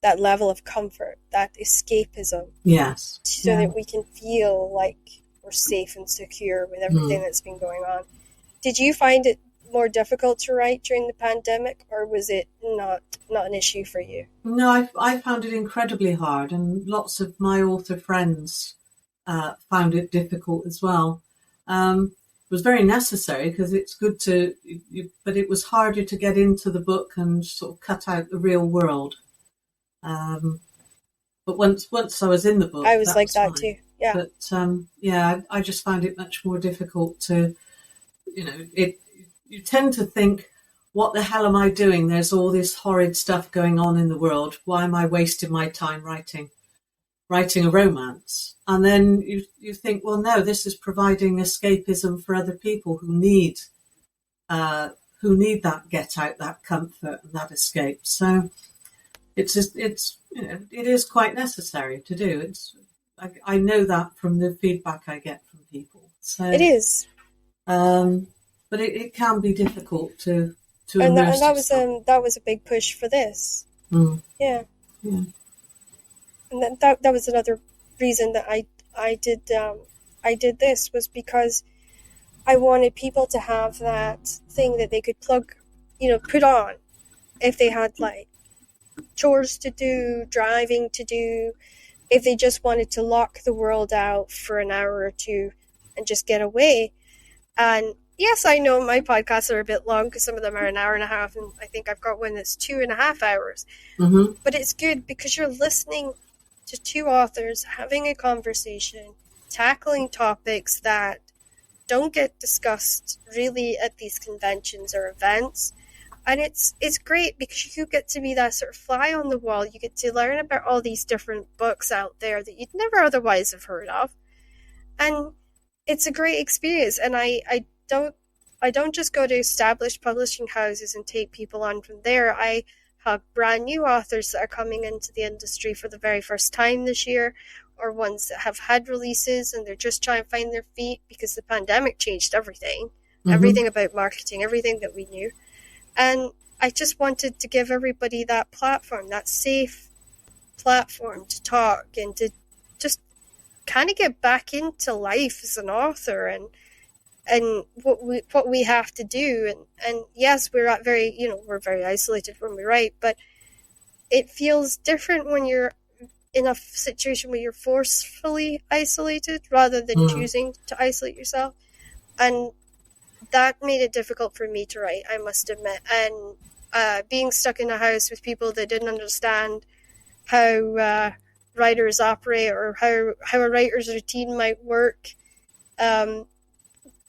that level of comfort, that escapism, Yes. so Yeah. that we can feel like we're safe and secure with everything that's been going on. Did you find it more difficult to write during the pandemic, or was it not an issue for you? No, I found it incredibly hard, and lots of my author friends found it difficult as well. It was very necessary because it's good to, but it was harder to get into the book and sort of cut out the real world. But once I was in the book, I was that like was that fine. too. Yeah. But yeah, I just found it much more difficult to, you tend to think, what the hell am I doing? There's all this horrid stuff going on in the world. Why am I wasting my time writing a romance? And then you think, well, no, this is providing escapism for other people who need that get out, that comfort, and that escape. So it is quite necessary to do. I know that from the feedback I get from people. So it is. But it can be difficult to and immerse that was a big push for this. Yeah. And that was another reason that I did this, was because I wanted people to have that thing that they could put on if they had like chores to do, driving to do, if they just wanted to lock the world out for an hour or two and just get away. And yes, I know my podcasts are a bit long because some of them are an hour and a half, and I think I've got one that's 2.5 hours. But it's good because you're listening to two authors having a conversation, tackling topics that don't get discussed really at these conventions or events. And it's great because you get to be that sort of fly on the wall. You get to learn about all these different books out there that you'd never otherwise have heard of. And it's a great experience. And I don't just go to established publishing houses and take people on from there. I have brand new authors that are coming into the industry for the very first time this year, or ones that have had releases and they're just trying to find their feet because the pandemic changed everything, everything about marketing, everything that we knew. And I just wanted to give everybody that platform, that safe platform to talk and to just kind of get back into life as an author and what we have to do. And yes, we're very isolated when we write, but it feels different when you're in a situation where you're forcefully isolated rather than choosing to isolate yourself. And that made it difficult for me to write, I must admit. And being stuck in a house with people that didn't understand how writers operate or how a writer's routine might work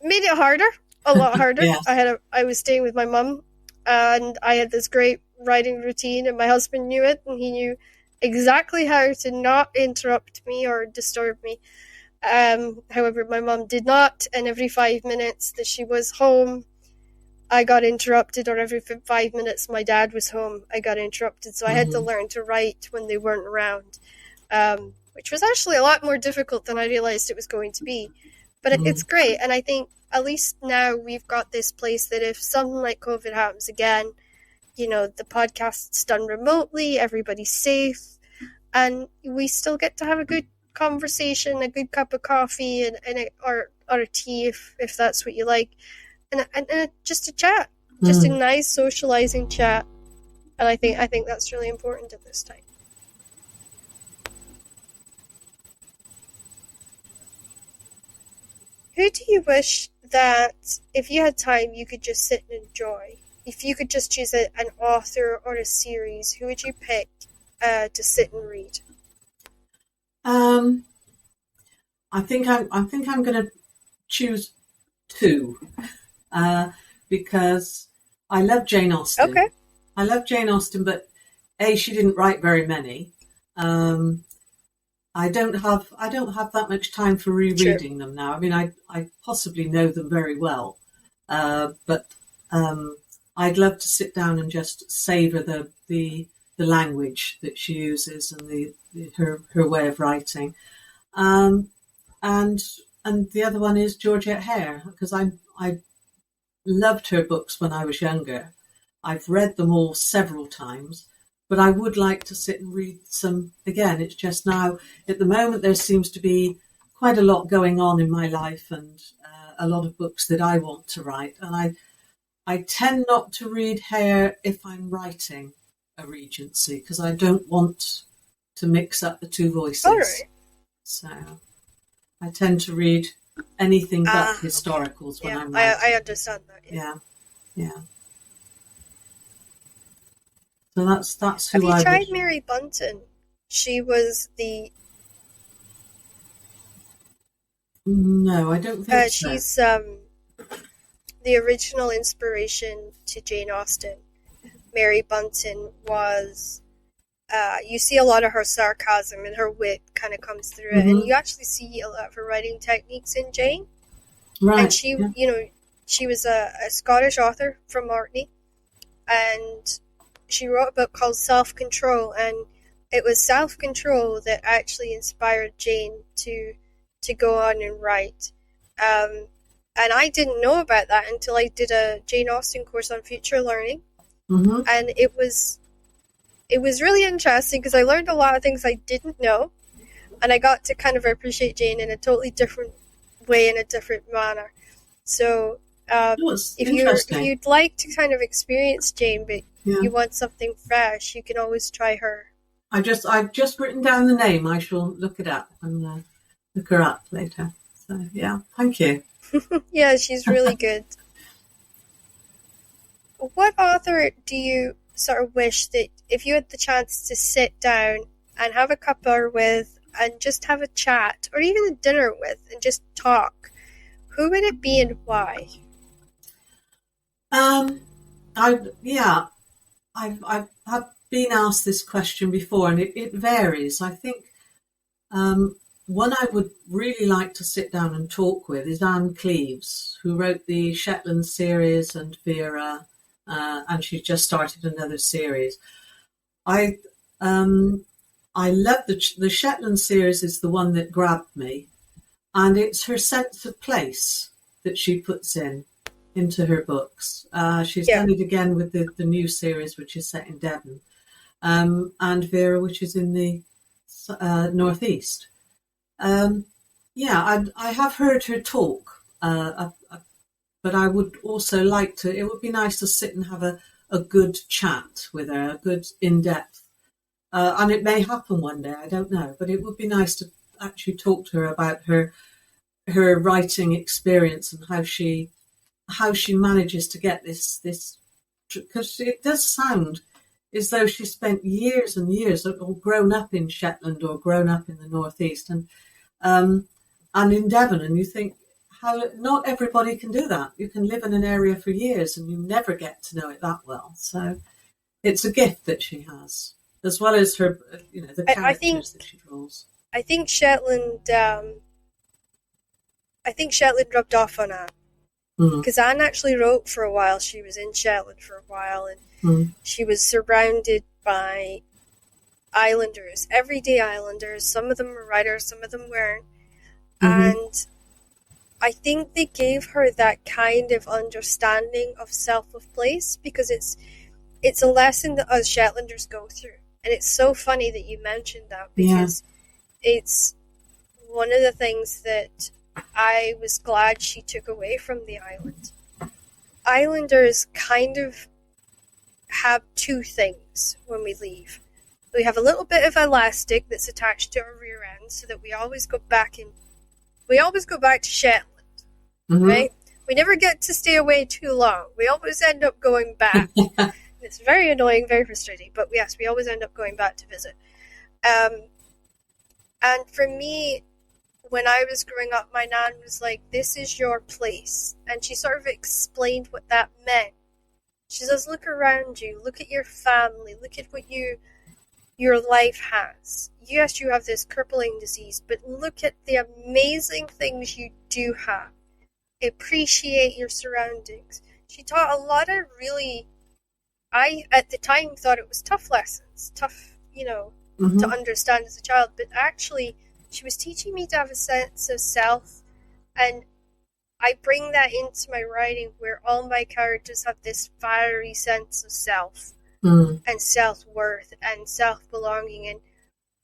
made it harder, a lot harder. Yeah. I was staying with my mum, and I had this great writing routine, and my husband knew it, and he knew exactly how to not interrupt me or disturb me. However, my mum did not, and every 5 minutes that she was home, I got interrupted, or every 5 minutes my dad was home, I got interrupted. So I had to learn to write when they weren't around, which was actually a lot more difficult than I realized it was going to be. But it's great, and I think at least now we've got this place that if something like COVID happens again, the podcast's done remotely, everybody's safe, and we still get to have a good conversation, a good cup of coffee, or a tea if that's what you like, and just a chat, just a nice socializing chat. And I think that's really important at this time. Who do you wish that, if you had time, you could just sit and enjoy? If you could just choose an author or a series, who would you pick to sit and read? I think I'm going to choose two because I love Jane Austen. Okay. I love Jane Austen, but she didn't write very many. I don't have that much time for rereading them now. I mean, I possibly know them very well, but I'd love to sit down and just savor the language that she uses and her way of writing. And the other one is Georgette Hare, because I loved her books when I was younger. I've read them all several times. but I would like to sit and read some again. It's just now, at the moment, there seems to be quite a lot going on in my life, and a lot of books that I want to write. And I tend not to read Hare if I'm writing a Regency, because I don't want to mix up the two voices. All right. So I tend to read anything but historicals when I'm writing. I understand that. Yeah. So that's who Have you I tried would... Mary Bunton? She was the... No, I don't think so. She's the original inspiration to Jane Austen. Mary Bunton was... you see a lot of her sarcasm and her wit kind of comes through it, and you actually see a lot of her writing techniques in Jane. Right. And she, she was a Scottish author from Orkney, and she wrote a book called Self-Control, and it was self-control that actually inspired Jane to go on and write. And I didn't know about that until I did a Jane Austen course on future learning, and it was really interesting because I learned a lot of things I didn't know, and I got to kind of appreciate Jane in a totally different way, in a different manner. So if you'd like to kind of experience Jane, but you want something fresh, you can always try her. I've just written down the name. I shall look it up and look her up later. So yeah, thank you. Yeah, she's really good. What author do you sort of wish that if you had the chance to sit down and have a cuppa with and just have a chat, or even a dinner with, and just talk, who would it be and why? I've been asked this question before, and it varies. I think one I would really like to sit down and talk with is Anne Cleeves, who wrote the Shetland series and Vera, and she's just started another series. I love the Shetland series is the one that grabbed me, and it's her sense of place that she puts into her books. She's done it again with the new series, which is set in Devon, and Vera, which is in the northeast. I have heard her talk, but I would also like to. It would be nice to sit and have a good chat with her, a good in-depth. And it may happen one day, I don't know, but it would be nice to actually talk to her about her writing experience and how she manages to get this, because it does sound as though she spent years and years, or grown up in Shetland or grown up in the northeast and in Devon, and you think how not everybody can do that. You can live in an area for years and you never get to know it that well. So it's a gift that she has, as well as her, the characters that she draws. I think Shetland rubbed off on Anne. Because Anne actually wrote for a while. She was in Shetland for a while, and she was surrounded by islanders, everyday islanders. Some of them were writers, some of them weren't. And I think they gave her that kind of understanding of self of place, because it's a lesson that us Shetlanders go through. And it's so funny that you mentioned that, because it's one of the things that I was glad she took away from the island. Islanders kind of have two things when we leave. We have a little bit of elastic that's attached to our rear end, so that we always go back to Shetland, right? We never get to stay away too long. We always end up going back. It's very annoying, very frustrating, but yes, we always end up going back to visit. And for me, when I was growing up, my nan was like, this is your place. And she sort of explained what that meant. She says, look around you, look at your family, look at what your life has. Yes, you have this crippling disease, but look at the amazing things you do have. Appreciate your surroundings. She taught a lot of really, I at the time thought it was tough lessons, tough, to understand as a child, but actually she was teaching me to have a sense of self, and I bring that into my writing, where all my characters have this fiery sense of self, and self-worth and self-belonging. And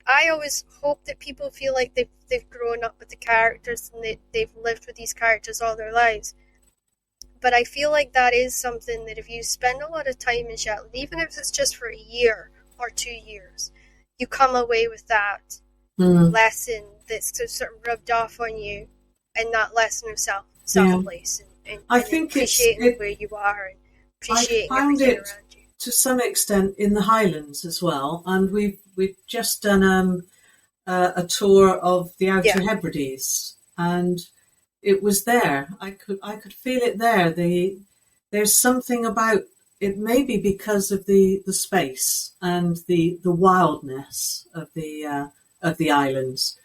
I always hope that people feel like they've grown up with the characters and they've lived with these characters all their lives. But I feel like that is something that if you spend a lot of time in Shetland, even if it's just for a year or 2 years, you come away with that lesson that's sort of rubbed off on you, and that lesson of self-place and I think appreciating where you are and appreciating everything around you. To some extent in the Highlands as well, and we've just done a tour of the Outer Hebrides, and it was there. I could feel it there. There's something about it, maybe because of the space and the wildness of the islands,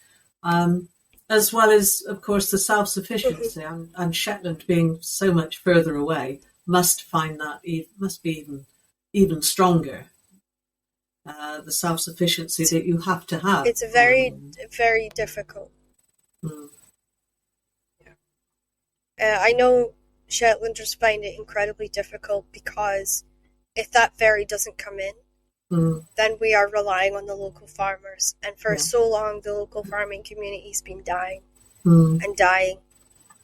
as well as, of course, the self-sufficiency. And Shetland, being so much further away, must be even stronger. The self-sufficiency that you have to have. It's very, very difficult. I know Shetlanders find it incredibly difficult because if that ferry doesn't come in, then we are relying on the local farmers. And for so long, the local farming community's been dying and dying.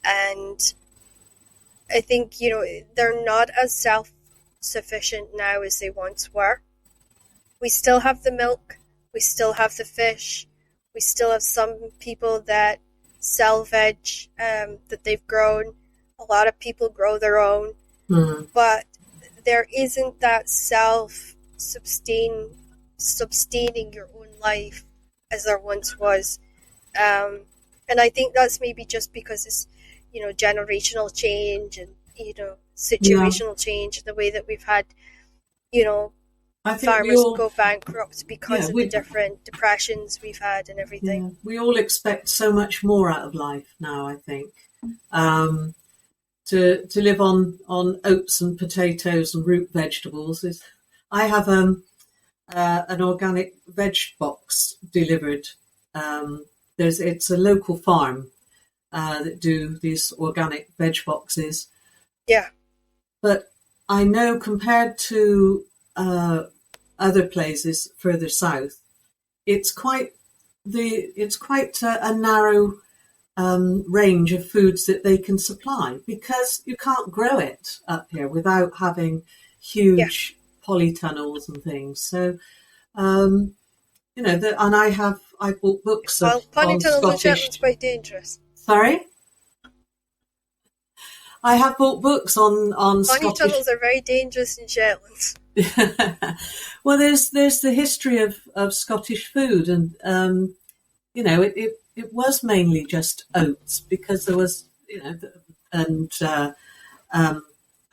And I think, they're not as self-sufficient now as they once were. We still have the milk, we still have the fish, we still have some people that sell veg that they've grown. A lot of people grow their own, but there isn't that sustaining your own life as there once was. And I think that's maybe just because it's, generational change and, situational change, the way that we've had, I think farmers go bankrupt because of the different depressions we've had and everything. Yeah, we all expect so much more out of life now, I think. To live on oats and potatoes and root vegetables. I have an organic veg box delivered. It's a local farm that do these organic veg boxes. Yeah. But I know compared to other places further south, it's quite a narrow range of foods that they can supply, because you can't grow it up here without having huge polytunnels and things. So, and I bought books of polytunnels in Scottish. Shetland's quite dangerous. Sorry? I have bought books on Scottish. Polytunnels are very dangerous in Shetland. Well, there's the history of Scottish food, and it was mainly just oats, because there was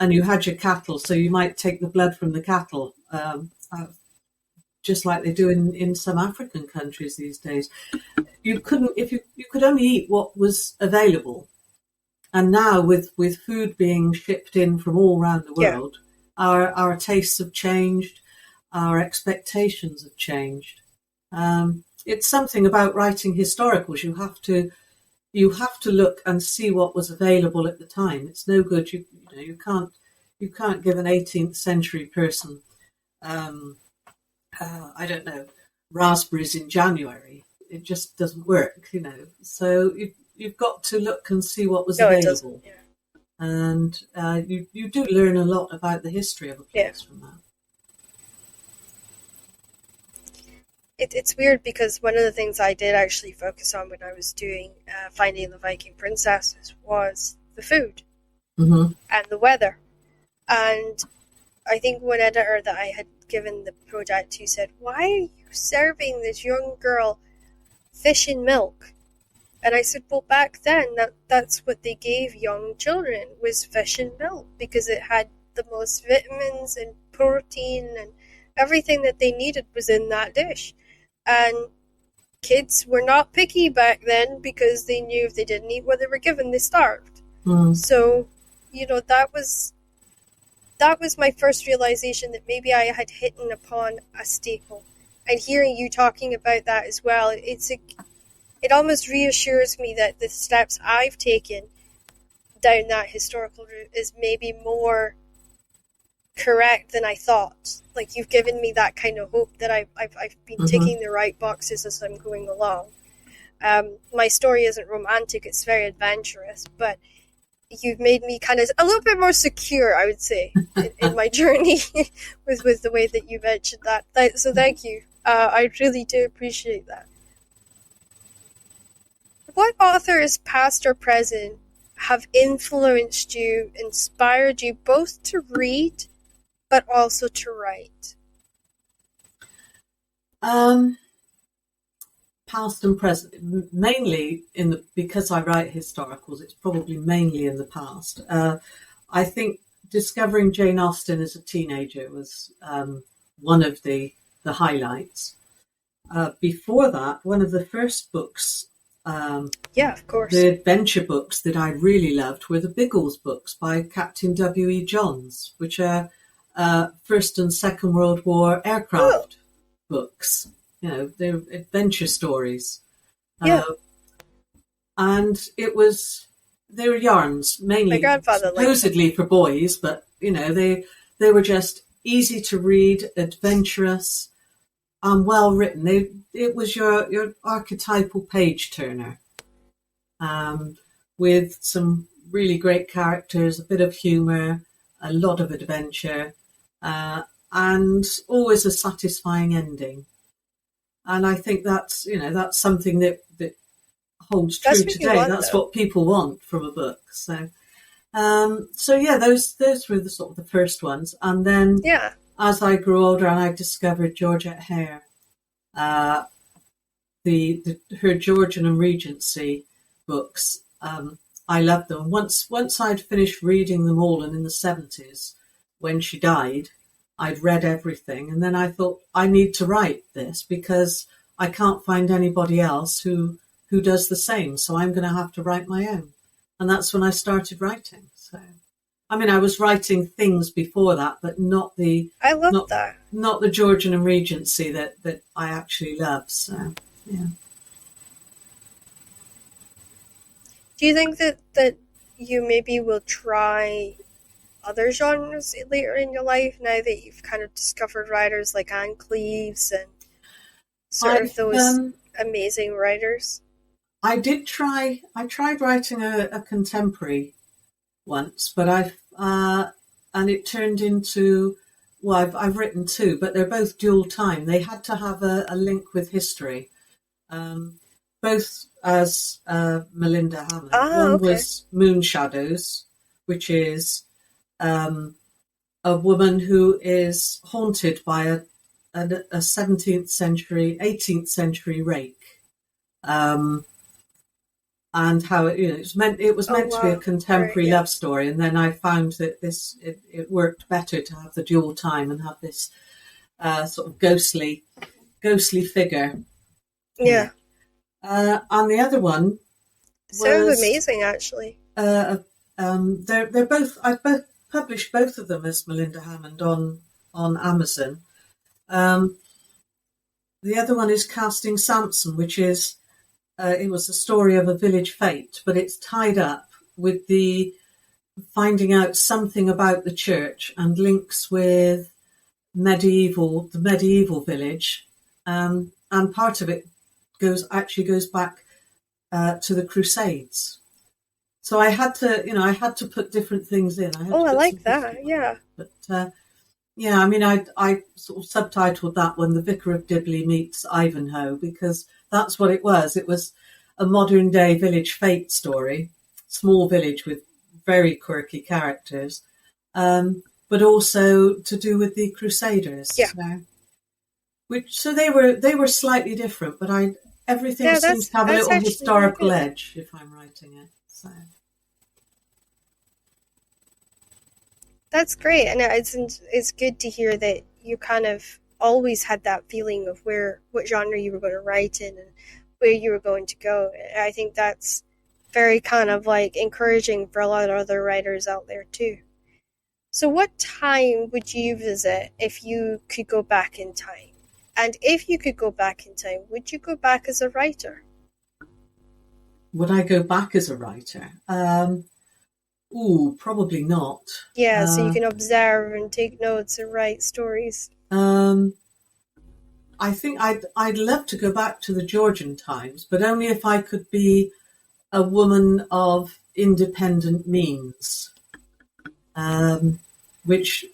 and you had your cattle, so you might take the blood from the cattle, just like they do in some African countries these days. You could only eat what was available. And now with food being shipped in from all around the world, our tastes have changed, our expectations have changed. It's something about writing historicals. You have to look and see what was available at the time. It's no good. You can't give an 18th century person, I don't know, raspberries in January. It just doesn't work, So you've got to look and see what was available. It doesn't, and you do learn a lot about the history of a place from that. It's weird, because one of the things I did actually focus on when I was doing Finding the Viking Princesses was the food and the weather. And I think one editor that I had given the project to said, "Why are you serving this young girl fish and milk?" And I said, well, back then, that's what they gave young children, was fish and milk, because it had the most vitamins and protein, and everything that they needed was in that dish. And kids were not picky back then, because they knew if they didn't eat what they were given, they starved. So, that was my first realization that maybe I had hit upon a staple. And hearing you talking about that as well, it almost reassures me that the steps I've taken down that historical route is maybe more correct than I thought. Like, you've given me that kind of hope that I've been Mm-hmm. ticking the right boxes as I'm going along. My story isn't romantic, it's very adventurous, but you've made me kind of a little bit more secure, I would say, in my journey with the way that you mentioned that. So thank you. I really do appreciate that. What authors, past or present, have influenced you, inspired you both to read, but also to write? Past and present, mainly because I write historicals, it's probably mainly in the past. I think discovering Jane Austen as a teenager was one of the highlights. Before that, one of the first books, Yeah, of course. the adventure books that I really loved were the Biggles books by Captain W.E. Johns, which are First and Second World War Oh, aircraft books. They're adventure stories. yeah. And they were yarns, My mainly grandfather liked them. supposedly for boys, but they were just easy to read, adventurous, and well written. It was your archetypal page turner, with some really great characters, a bit of humour, a lot of adventure, and always a satisfying ending. And I think that's something that holds That's true what you today. want, That's though. what people want from a book. So yeah, those were the sort of the first ones. And then Yeah. as I grew older and I discovered Georgette Hare, her Georgian and Regency books, I loved them. Once I'd finished reading them all, and in the 70s, when she died, I'd read everything, and then I thought, I need to write this because I can't find anybody else who does the same. So I'm going to have to write my own, and that's when I started writing. So, I mean, I was writing things before that, but not the I love not that. not the Georgian and Regency that I actually love. So, yeah. Do you think that you maybe will try other genres later in your life now that you've kind of discovered writers like Anne Cleeves and sort of I those amazing writers? I did try. I tried writing a contemporary once, but and it turned into, well, I've written two, but they're both dual time. They had to have a link with history, both as Melinda Hammond. Ah, One okay. was Moon Shadows, which is a woman who is haunted by a 17th century, 18th century rake. And how it was Oh, meant to be a wow. Right, contemporary yeah. love story, and then I found that it worked better to have the dual time and have this sort of ghostly figure in Yeah. it. And the other one Sounds was amazing, actually. they're both, I've both published both of them as Melinda Hammond on Amazon. The other one is Casting Samson, which is it was the story of a village fete, but it's tied up with the finding out something about the church and links with the medieval village, and part of it goes back to the Crusades. So I had to put different things in. I had Oh, to I put some like history that. on it, Yeah. but yeah, I mean, I sort of subtitled that one "The Vicar of Dibley Meets Ivanhoe" because that's what it was. It was a modern day village fete story, small village with very quirky characters, but also to do with the Yeah. Crusaders. So they were slightly different, but everything Yeah, seems to have a that's little actually really historical good. edge if I'm writing it. So. That's great, and it's good to hear that you kind of always had that feeling of what genre you were going to write in and where you were going to go. I think that's very kind of like encouraging for a lot of other writers out there too. So, what time would you visit if you could go back in time? And if you could go back in time, would you go back as a writer? Would I go back as a writer? Ooh, probably not. Yeah, so you Uh, can observe and take notes and write stories. um, I think I'd love to go back to the Georgian times, but only if I could be a woman of independent means, um, which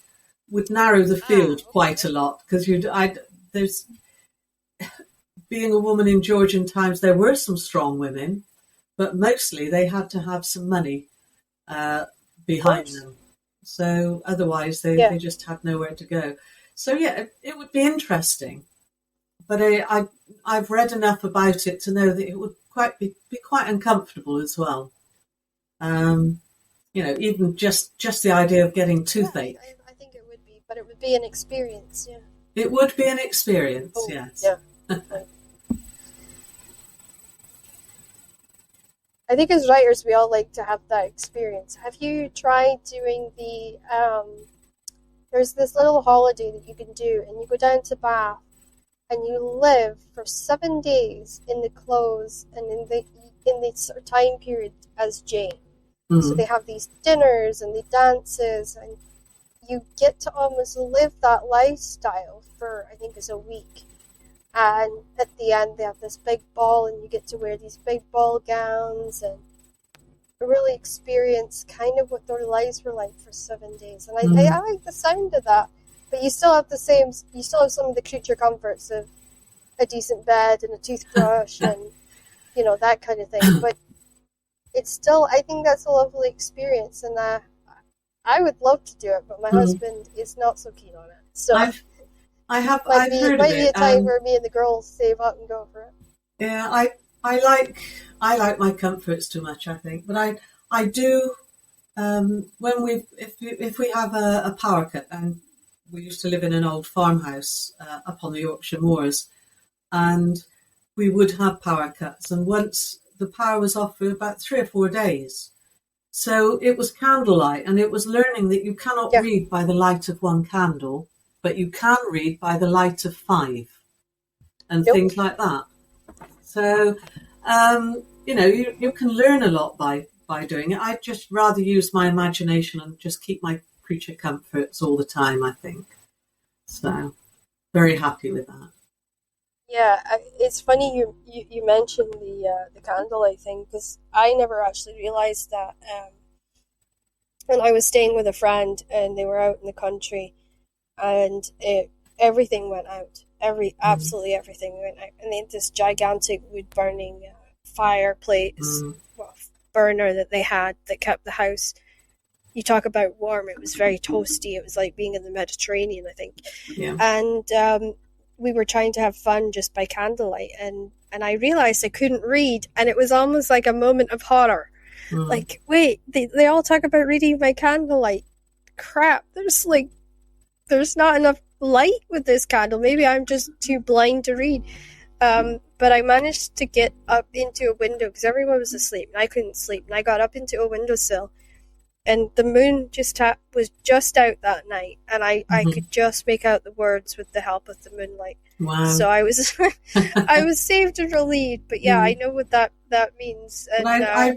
would narrow the Ah, field quite okay. a lot because there's being a woman in Georgian times. There were some strong women, but mostly they had to have some money uh, Of behind course. them. So otherwise, Yeah. they just had nowhere to go. So yeah, it would be interesting. But I've read enough about it to know that it would be quite uncomfortable as well. Um, even just the idea of getting Yeah, toothache. I think it would be, but it would be an experience, yeah. It would be an experience, Oh, yes. yeah. Like, I think as writers, we all like to have that experience. Have you tried doing there's this little holiday that you can do, and you go down to Bath and you live for 7 days in the clothes and in the sort of time period as Jane. So they Mm, have these dinners and the dances, and you get to almost live that lifestyle for I think it's a week. And at the end, they have this big ball, and you get to wear these big ball gowns and really experience kind of what their lives were like for 7 days. And I mm. like the sound of that, but you still have some of the creature comforts of a decent bed and a toothbrush and that kind of thing. But it's still, I think that's a lovely experience, and I would love to do it, but my Mm. husband is not so keen on it. So I've might I've be heard of might be it. a time where me and the girls save up and go for it. Yeah, I like I like my comforts too much, I think. But I do when if we have a power cut, and we used to live in an old farmhouse up on the Yorkshire moors, and we would have power cuts, and once the power was off for about 3 or 4 days. So it was candlelight, and it was learning that you cannot Yeah. read by the light of one candle, but you can read by the light of five, and Nope. things like that. So, you can learn a lot by doing it. I'd just rather use my imagination and just keep my creature comforts all the time, I think. So, very happy with that. Yeah, it's funny you mentioned the candlelight thing because I never actually realized that. And I was staying with a friend, and they were out in the country, and everything went out. Mm, Absolutely everything went out, and they had this gigantic wood burning fireplace, mm, well, burner that they had that kept the house. You talk about warm; it was very toasty. It was like being in the Mediterranean, I think. yeah. And we were trying to have fun just by candlelight, and I realized I couldn't read, and it was almost like a moment of horror. Mm, Like, wait, they all talk about reading by candlelight. Crap, there's not enough light with this candle. Maybe I'm just too blind to read. But I managed to get up into a window because everyone was asleep and I couldn't sleep. And I got up into a windowsill, and the moon was just out that night, and I mhm. could just make out the words with the help of the moonlight. Wow. So I was I was saved and relieved. But yeah, I Mm. know what that means, But and I'm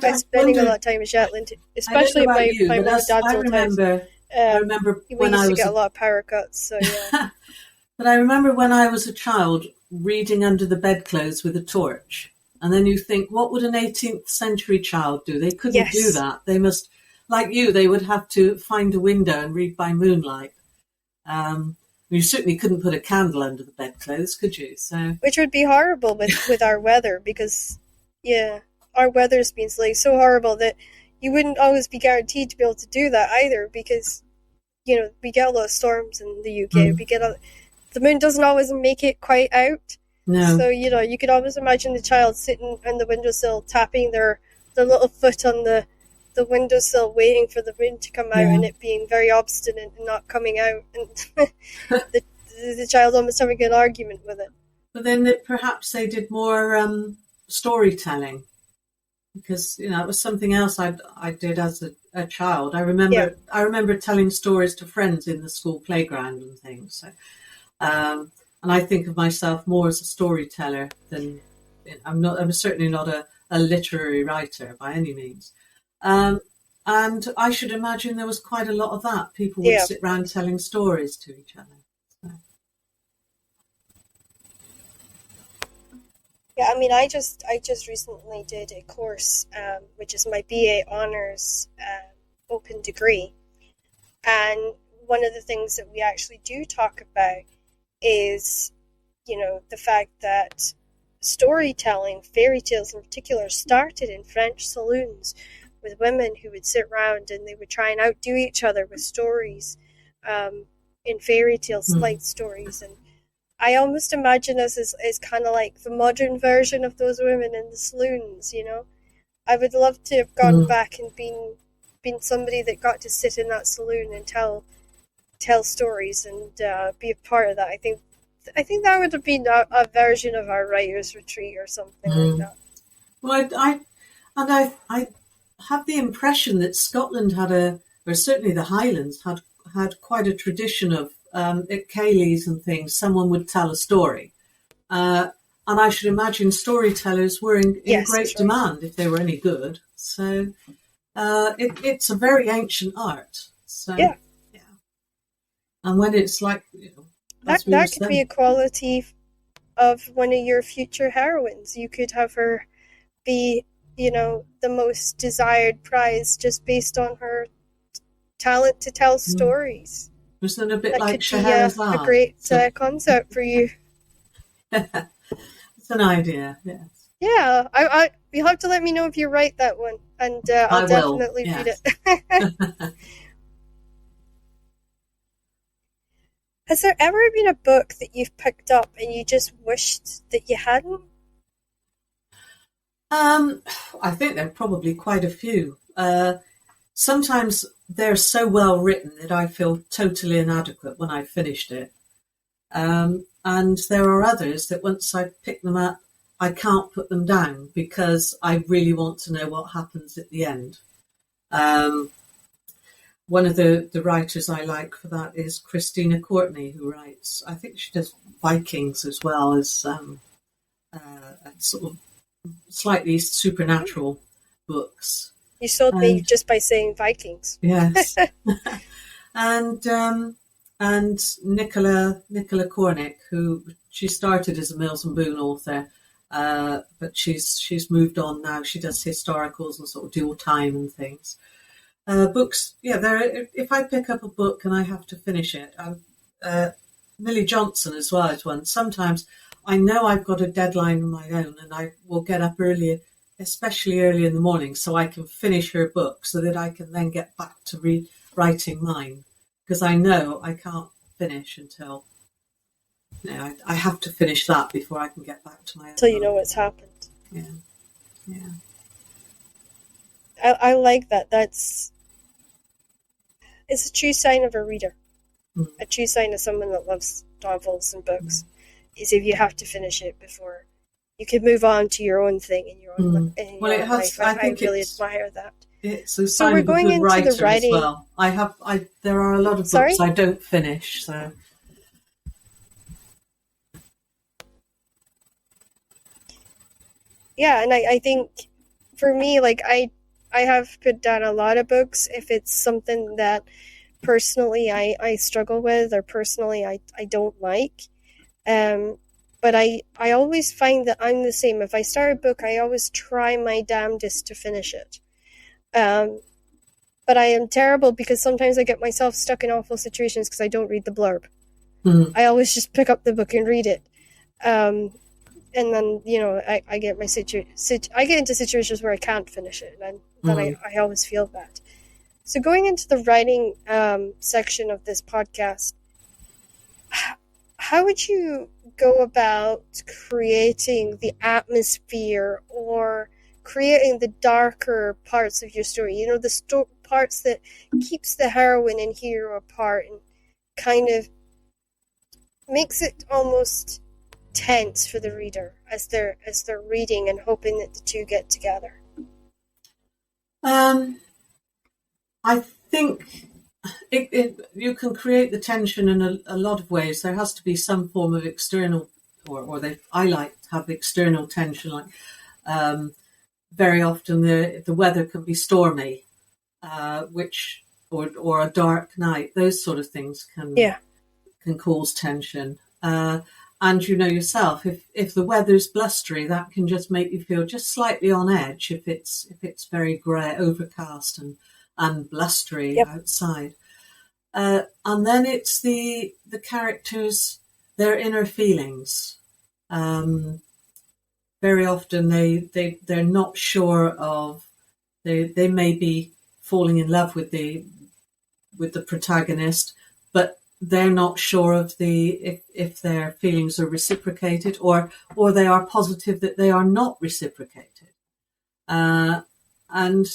I've spending a lot wondered. of time in Shetland, I don't know especially if about my you, my but mum and dad's I old house. remember. I Um, remember we when used I to was get a a lot of power cuts. So yeah. But I remember when I was a child reading under the bedclothes with a torch. And then you think, what would an 18th century child do? They couldn't do Yes. that. They must, like you, they would have to find a window and read by moonlight. You certainly couldn't put a candle under the bedclothes, could you? So, Which would be horrible with our weather because, yeah, our weather's been like so horrible that you wouldn't always be guaranteed to be able to do that either because we get a lot of storms in the UK. mm, The moon doesn't always make it quite out, no, so you could almost imagine the child sitting on the windowsill tapping their little foot on the windowsill waiting for the moon to come out yeah. and it being very obstinate and not coming out, and the the child almost having an argument with it. But then perhaps they did more storytelling because it was something else I did as a child. Yeah. I remember telling stories to friends in the school playground and things. So, and I think of myself more as a storyteller than I'm not. I'm certainly not a literary writer by any means. Um, And I should imagine there was quite a lot of that. People would Yeah. sit around telling stories to each other. So. Yeah, I mean, I just recently did a course, which is my BA honors open degree, and one of the things that we actually do talk about is, the fact that storytelling, fairy tales in particular, started in French saloons with women who would sit around and they would try and outdo each other with stories, in fairy tales, light stories, and I almost imagine us as kind of like the modern version of those women in the saloons. I would love to have gone back and been somebody that got to sit in that saloon and tell stories and be a part of that. I think that would have been a version of our writers' retreat or something like that. Well, I have the impression that Scotland or certainly the Highlands had quite a tradition of at Cayleys and things. Someone would tell a story, and I should imagine storytellers were in Yes, great that's right. demand if they were any good. So it's a very ancient art. So Yeah. And when it's like, That could be a quality of one of your future heroines. You could have her be, the most desired prize just based on her talent to tell stories. Isn't it a bit That like could be Scheherazade? a great concept for you. It's an idea, yes. Yeah, you'll have to let me know if you write that one, and I'll definitely read it. Has there ever been a book that you've picked up and you just wished that you hadn't? I think there are probably quite a few. Sometimes they're so well written that I feel totally inadequate when I've finished it. And there are others that once I pick them up, I can't put them down because I really want to know what happens at the end. One of the writers I like for that is Christina Courtney, who writes, I think she does Vikings as well as sort of slightly supernatural books. You sold me just by saying Vikings. Yes. and Nicola Cornick, who she started as a Mills and Boon author, but she's moved on now. She does historicals and sort of dual time and things. Books, if I pick up a book and I have to finish it, Millie Johnson as well is one. Sometimes I know I've got a deadline of my own and I will get up earlier, especially early in the morning, so I can finish her book so that I can then get back to writing mine, because I know I can't finish until I have to finish that before I can get back to my own. Until you know what's happened. Yeah. I like that. It's a true sign of a reader. A true sign of someone that loves novels and books is if you have to finish it before you can move on to your own thing in your own, life. I really admire that. It's a sign of a good writer as well. There are a lot of books I don't finish, so. Yeah, and I think for me, like I have put down a lot of books if it's something that personally I struggle with or personally I don't like. But I always find that I'm the same. If I start a book, I always try my damnedest to finish it. But I am terrible because sometimes I get myself stuck in awful situations because I don't read the blurb. I always just pick up the book and read it. And then, I get I get into situations where I can't finish it, and then I always feel bad. So going into the writing section of this podcast, how would you go about creating the atmosphere or creating the darker parts of your story? The parts that keeps the heroine and hero apart and kind of makes it almost tense for the reader as they're reading and hoping that the two get together. I think you can create the tension in a lot of ways. There has to be some form of external, I like to have external tension. Like very often the weather can be stormy, which or a dark night. Those sort of things Yeah. can cause tension. And you know yourself, if the weather's blustery, that can just make you feel just slightly on edge. If it's very grey, overcast, and blustery Yep. outside, and then it's the characters, their inner feelings. Very often they're not sure of, they may be falling in love with the protagonist, but they're not sure of if their feelings are reciprocated, or they are positive that they are not reciprocated. And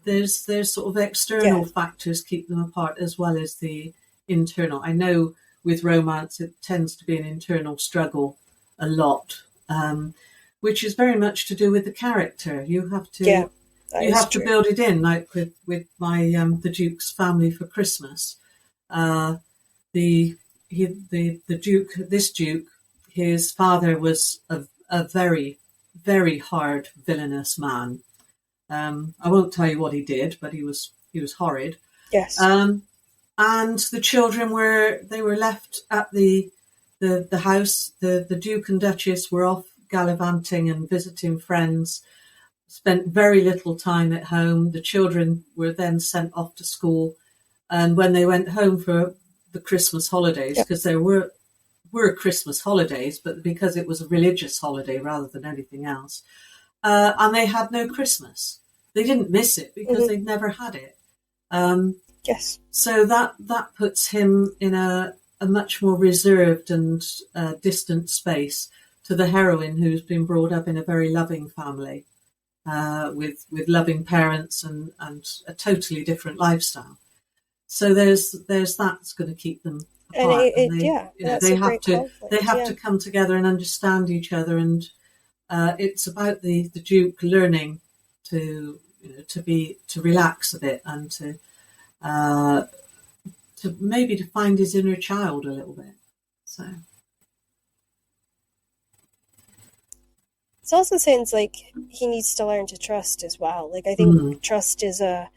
there's sort of external factors keep them apart as well as the internal. I know with romance it tends to be an internal struggle a lot, which is very much to do with the character. You have to build it in, like with my the Duke's family for Christmas. The Duke, this Duke, his father was a very, very hard, villainous man. I won't tell you what he did, but he was horrid. Yes. And the children were left at the house. The Duke and Duchess were off gallivanting and visiting friends. Spent very little time at home. The children were then sent off to school, and when they went home for the Christmas holidays, because there were Christmas holidays, but because it was a religious holiday rather than anything else, and they had no Christmas. They didn't miss it because they'd never had it. Yes. So that puts him in a much more reserved and distant space to the heroine, who's been brought up in a very loving family, with loving parents and a totally different lifestyle. So there's that's going to keep them apart. They have to come together and understand each other. And it's about the Duke learning to relax a bit and to maybe to find his inner child a little bit. So it also sounds like he needs to learn to trust as well. Like, I think trust is a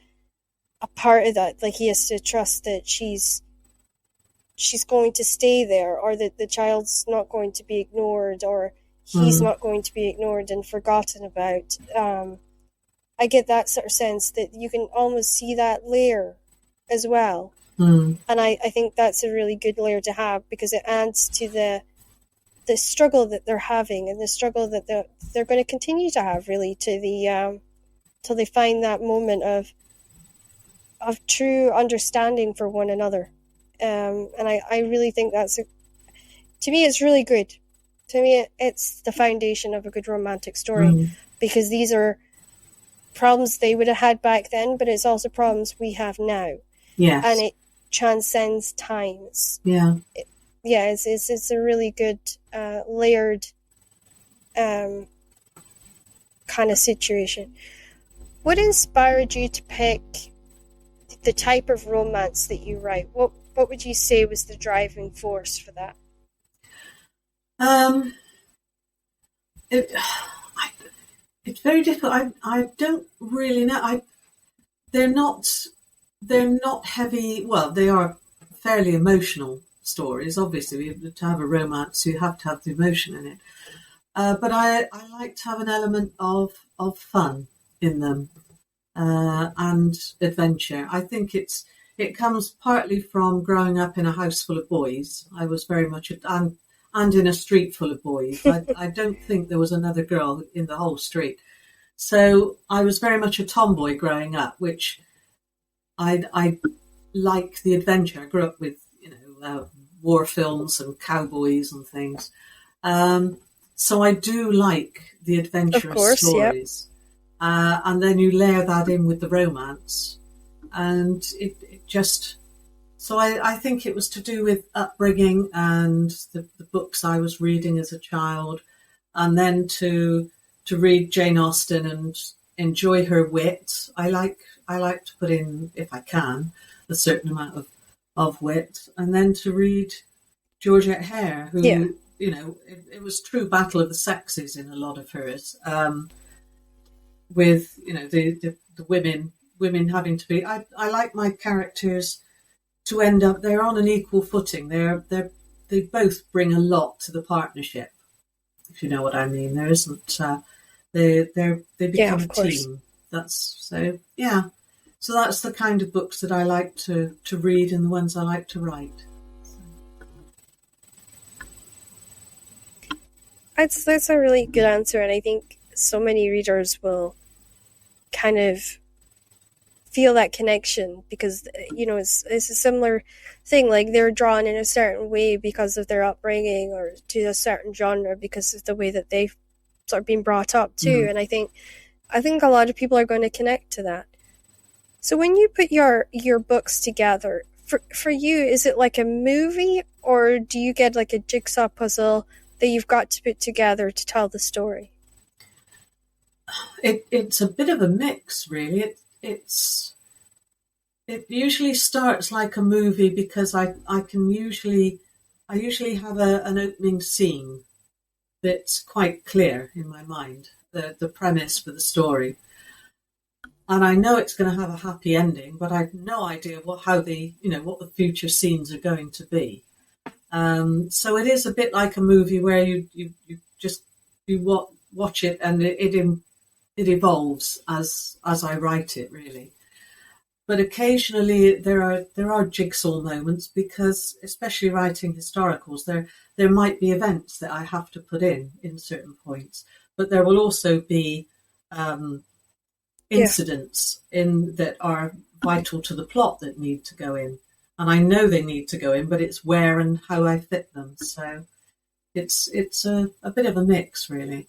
part of that. Like, he has to trust that she's going to stay there, or that the child's not going to be ignored, or he's not going to be ignored and forgotten about. I get that sort of sense that you can almost see that layer as well. And I think that's a really good layer to have, because it adds to the struggle that they're having, and the struggle that they're going to continue to have, really, to the till they find that moment of true understanding for one another. And I really think to me, it's really good. To me, it's the foundation of a good romantic story, because these are problems they would have had back then, but it's also problems we have now. Yes. And it transcends times. Yeah. It's a really good layered kind of situation. What inspired you to pick the type of romance that you write? What would you say was the driving force for that? It's very difficult. I don't really know. They're not heavy. Well, they are fairly emotional stories. Obviously, to have a romance, you have to have the emotion in it. But I like to have an element of fun in them, and adventure. I think it comes partly from growing up in a house full of boys. I was very much and in a street full of boys. I don't think there was another girl in the whole street. So I was very much a tomboy growing up, which I like the adventure. I grew up with war films and cowboys and things. So I do like the adventurous stories. Yep. And then you layer that in with the romance, and it just... So I think it was to do with upbringing and the books I was reading as a child, and then to read Jane Austen and enjoy her wit. I like to put in, if I can, a certain amount of wit, and then to read Georgette Hare, who it was true battle of the sexes in a lot of hers, with the women women having to be. I like my characters to end up. They're on an equal footing. They both bring a lot to the partnership. If you know what I mean, there isn't. They Yeah, become of a course. team. That's so. Yeah. So that's the kind of books that I like to read and the ones I like to write. That's a really good answer, and I think so many readers will kind of feel that connection because it's a similar thing. Like they're drawn in a certain way because of their upbringing, or to a certain genre because of the way that they've sort of been brought up too. Mm. And I think a lot of people are going to connect to that. So when you put your books together, for you, is it like a movie, or do you get like a jigsaw puzzle that you've got to put together to tell the story? It's a bit of a mix, really. It usually starts like a movie because I usually have an opening scene that's quite clear in my mind, the premise for the story. And I know it's going to have a happy ending, but I've no idea what the future scenes are going to be. So it is a bit like a movie where you just you watch it and it evolves as I write it, really. But occasionally there are jigsaw moments because, especially writing historicals, there might be events that I have to put in certain points, but there will also be Yeah. incidents in that are vital to the plot that need to go in, and I know they need to go in, but it's where and how I fit them. So it's a bit of a mix, really.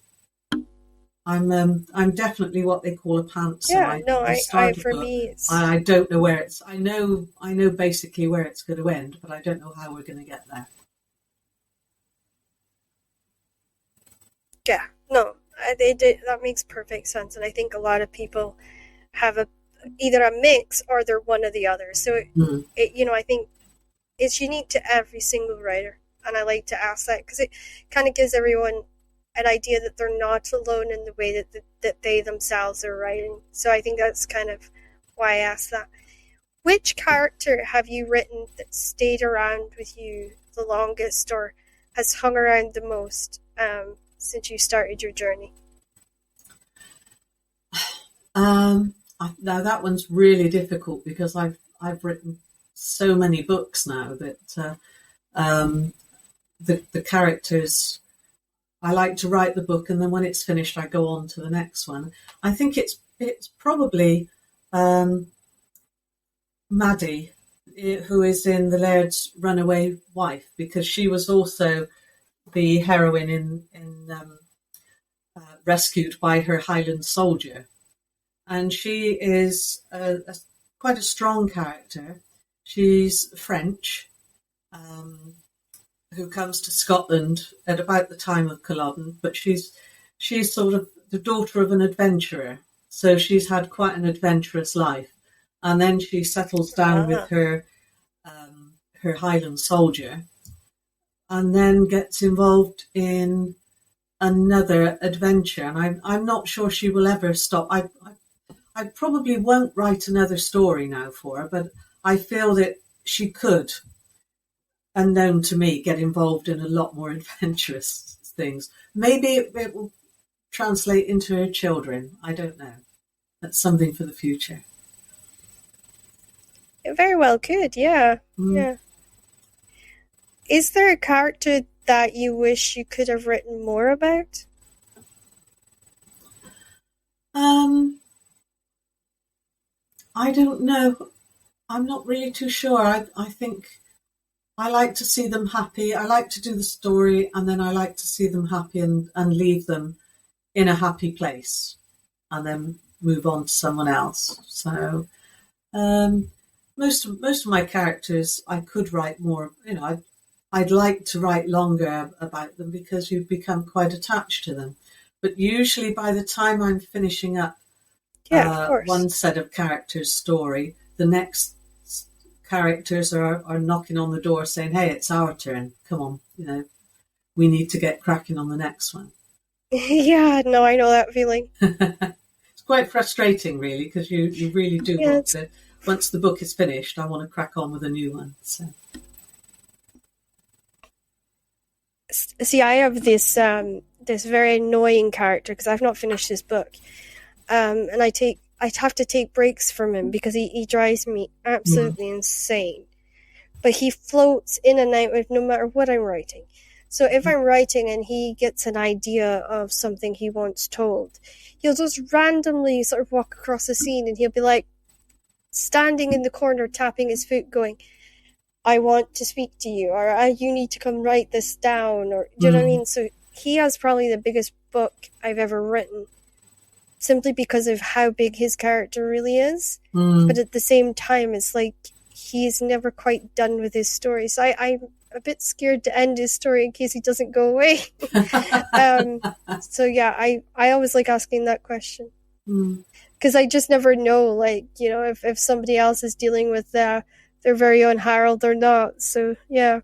I'm definitely what they call a pantser. Yeah, no, I I start a for book. me it's I don't know where it's. I know basically where it's going to end, but I don't know how we're going to get there. yeah, no, they did that makes perfect sense, and I think a lot of people have a either a mix or they're one or the other. So Mm. I think it's unique to every single writer, and I like to ask that because it kind of gives everyone an idea that they're not alone in the way that they themselves are writing. So I think that's kind of why I asked that. Which character have you written that stayed around with you the longest, or has hung around the most since you started your journey? Now that one's really difficult because I've written so many books now that the characters. I like to write the book, and then when it's finished, I go on to the next one. I think it's probably Maddie, who is in the Laird's Runaway Wife, because she was also the heroine in Rescued by Her Highland Soldier, and she is quite a strong character. She's French, who comes to Scotland at about the time of Culloden, but she's sort of the daughter of an adventurer, so she's had quite an adventurous life, and then she settles down with Ah, her Highland soldier, and then gets involved in another adventure, and I'm not sure she will ever stop. I probably won't write another story now for her, but I feel that she could, unknown to me, get involved in a lot more adventurous things. Maybe it will translate into her children. I don't know. That's something for the future. it very well could. Yeah, Mm. yeah. Is there a character that you wish you could have written more about? Um, I don't know. I'm not really too sure. I think I like to see them happy. I like to do the story, and then I like to see them happy and leave them in a happy place, and then move on to someone else. So um, most of my characters, I could write more. I'd like to write longer about them because you become quite attached to them. But usually, by the time I'm finishing up Yeah, of course. one set of characters' story, the next characters are knocking on the door saying, "Hey, it's our turn. Come on, we need to get cracking on the next one." Yeah, no, I know that feeling. It's quite frustrating, really, because you really do Yeah, want to. Once the book is finished, I want to crack on with a new one. So. see, I have this very annoying character because I've not finished his book, and I have to take breaks from him because he drives me absolutely insane. But he floats in and out of no matter what I'm writing. So if I'm writing and he gets an idea of something he wants told, he'll just randomly sort of walk across the scene and he'll be like standing in the corner tapping his foot going, I want to speak to you, or you need to come write this down, or do you know what I mean? So he has probably the biggest book I've ever written, simply because of how big his character really is. But at the same time, it's like he's never quite done with his story. So I'm a bit scared to end his story in case he doesn't go away. So yeah, I always like asking that question. Because I just never know, like, you know, if somebody else is dealing with their very own Harold or not. So yeah.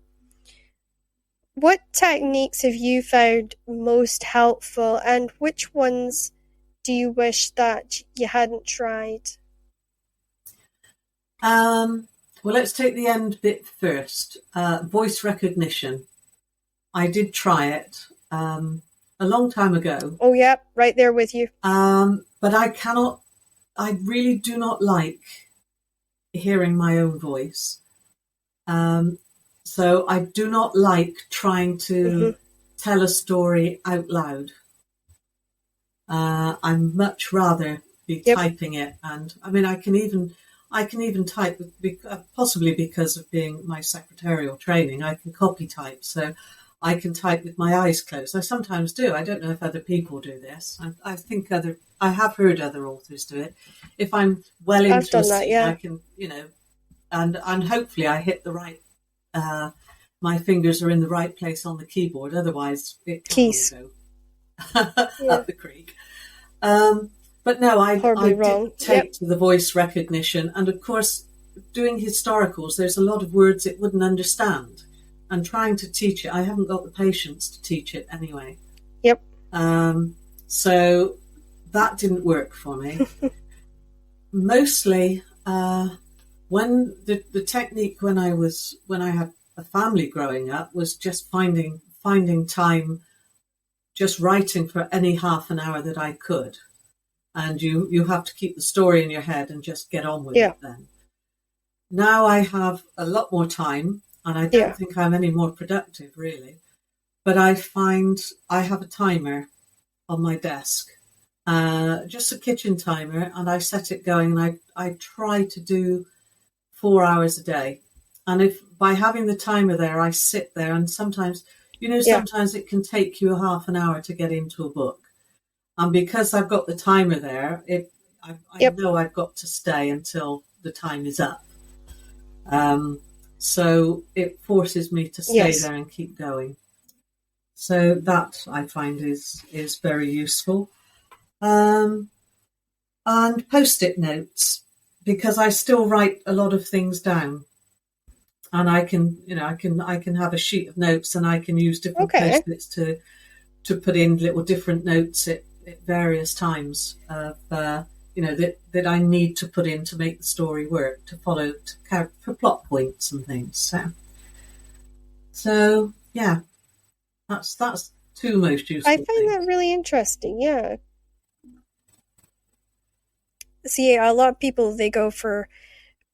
What techniques have you found most helpful, and which ones do you wish that you hadn't tried? Well, let's take the end bit first. Voice recognition. I did try it a long time ago. Oh, yeah, right there with you. But I really do not like hearing my own voice. So I do not like trying to tell a story out loud. I'd much rather be typing it. And I mean, I can even type, possibly because of being my secretarial training, I can copy type. So I can type with my eyes closed. I sometimes do. I don't know if other people do this. I have heard other authors do it. If I'm well into a scene, I can, you know, and hopefully I hit the right, my fingers are in the right place on the keyboard. Otherwise, it can go up the creek. But no, I did take to the voice recognition. And of course, doing historicals, there's a lot of words it wouldn't understand. And trying to teach it, I haven't got the patience to teach it anyway. Yep. So that didn't work for me. Mostly, when the technique when I had a family growing up was just finding time, just writing for any half an hour that I could. And you have to keep the story in your head and just get on with it then. Now I have a lot more time, and I don't think I'm any more productive, really. But I find I have a timer on my desk, just a kitchen timer, and I set it going, and I try to do 4 hours a day. And if by having the timer there, I sit there, and sometimes, sometimes it can take you a half an hour to get into a book. And because I've got the timer there, I know I've got to stay until the time is up. So it forces me to stay there and keep going. So that I find is very useful. And post-it notes, because I still write a lot of things down. And I can have a sheet of notes, and I can use different post-its to put in little different notes at various times of that I need to put in to make the story work, to follow, for plot points and things. So yeah, that's two most useful. I find that really interesting. Yeah. See, a lot of people, they go for,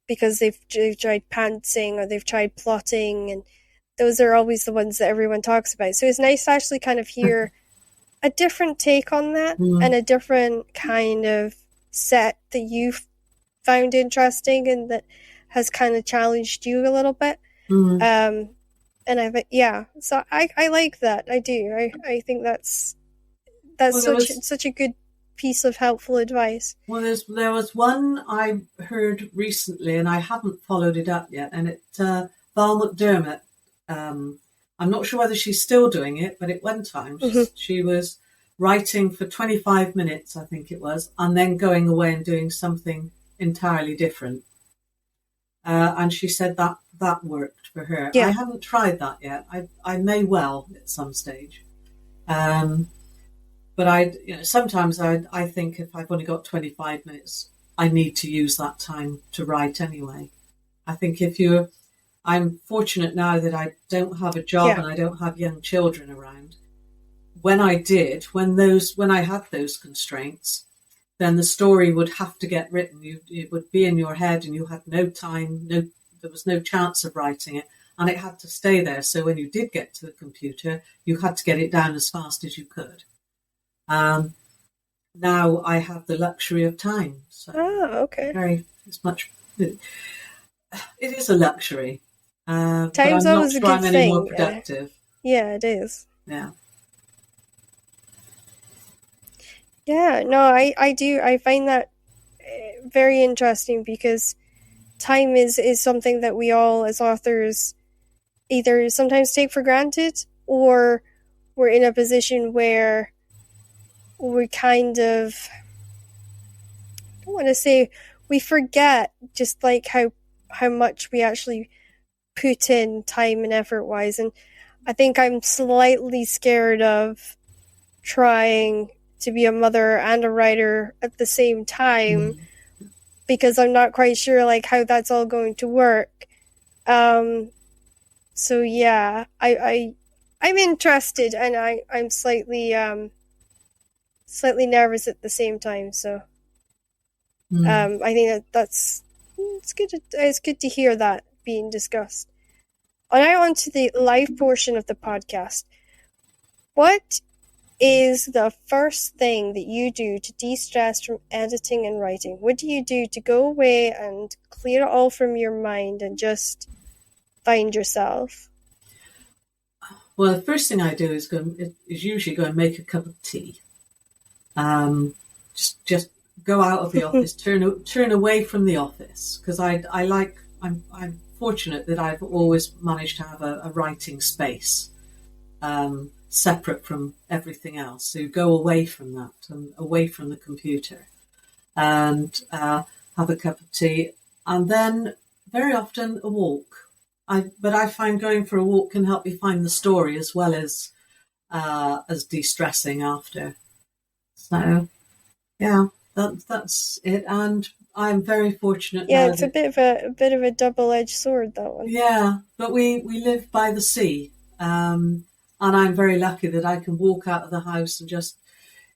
because they've tried pantsing or they've tried plotting, and those are always the ones that everyone talks about. So it's nice to actually kind of hear a different take on that and a different kind of set that you found interesting and that has kind of challenged you a little bit. And so I like that. I do. I think that's such a good piece of helpful advice. Well, there was one I heard recently, and I haven't followed it up yet, and Val McDermott. I'm not sure whether she's still doing it, but at one time she was writing for 25 minutes, I think it was, and then going away and doing something entirely different. And she said that worked for her. I haven't tried that yet. I may well at some stage. But sometimes I think if I've only got 25 minutes, I need to use that time to write anyway. I think I'm fortunate now that I don't have a job Yeah. and I don't have young children around. When I had those constraints, then the story would have to get written. It would be in your head, and you had no time. There was no chance of writing it, and it had to stay there. So when you did get to the computer, you had to get it down as fast as you could. Now I have the luxury of time. So Okay. it is a luxury, but Time's I'm not always a sure good I'm any more thing. productive. Yeah, it is. Yeah. Yeah, no, I do. I find that very interesting because time is something that we all, as authors, either sometimes take for granted, or we're in a position where we kind of, I don't want to say we forget just like how much we actually put in time and effort wise. And I think I'm slightly scared of trying to be a mother and a writer at the same time, because I'm not quite sure like how that's all going to work. So yeah, I'm interested, and I'm slightly nervous at the same time. So I think that's it's good. It's good to hear that being discussed. And now on to the live portion of the podcast. What is the first thing that you do to de-stress from editing and writing? What do you do to go away and clear it all from your mind and just find yourself? Well, the first thing I do is usually go and make a cup of tea. Just go out of the office, turn away from the office, because I'm fortunate that I've always managed to have a writing space separate from everything else. So go away from that and away from the computer, and have a cup of tea, and then very often a walk. But I find going for a walk can help me find the story as well as de-stressing after. So yeah, that's it. And I'm very fortunate Yeah, now it's a bit of a double-edged sword, that one. yeah, but we live by the sea, and I'm very lucky that I can walk out of the house and just,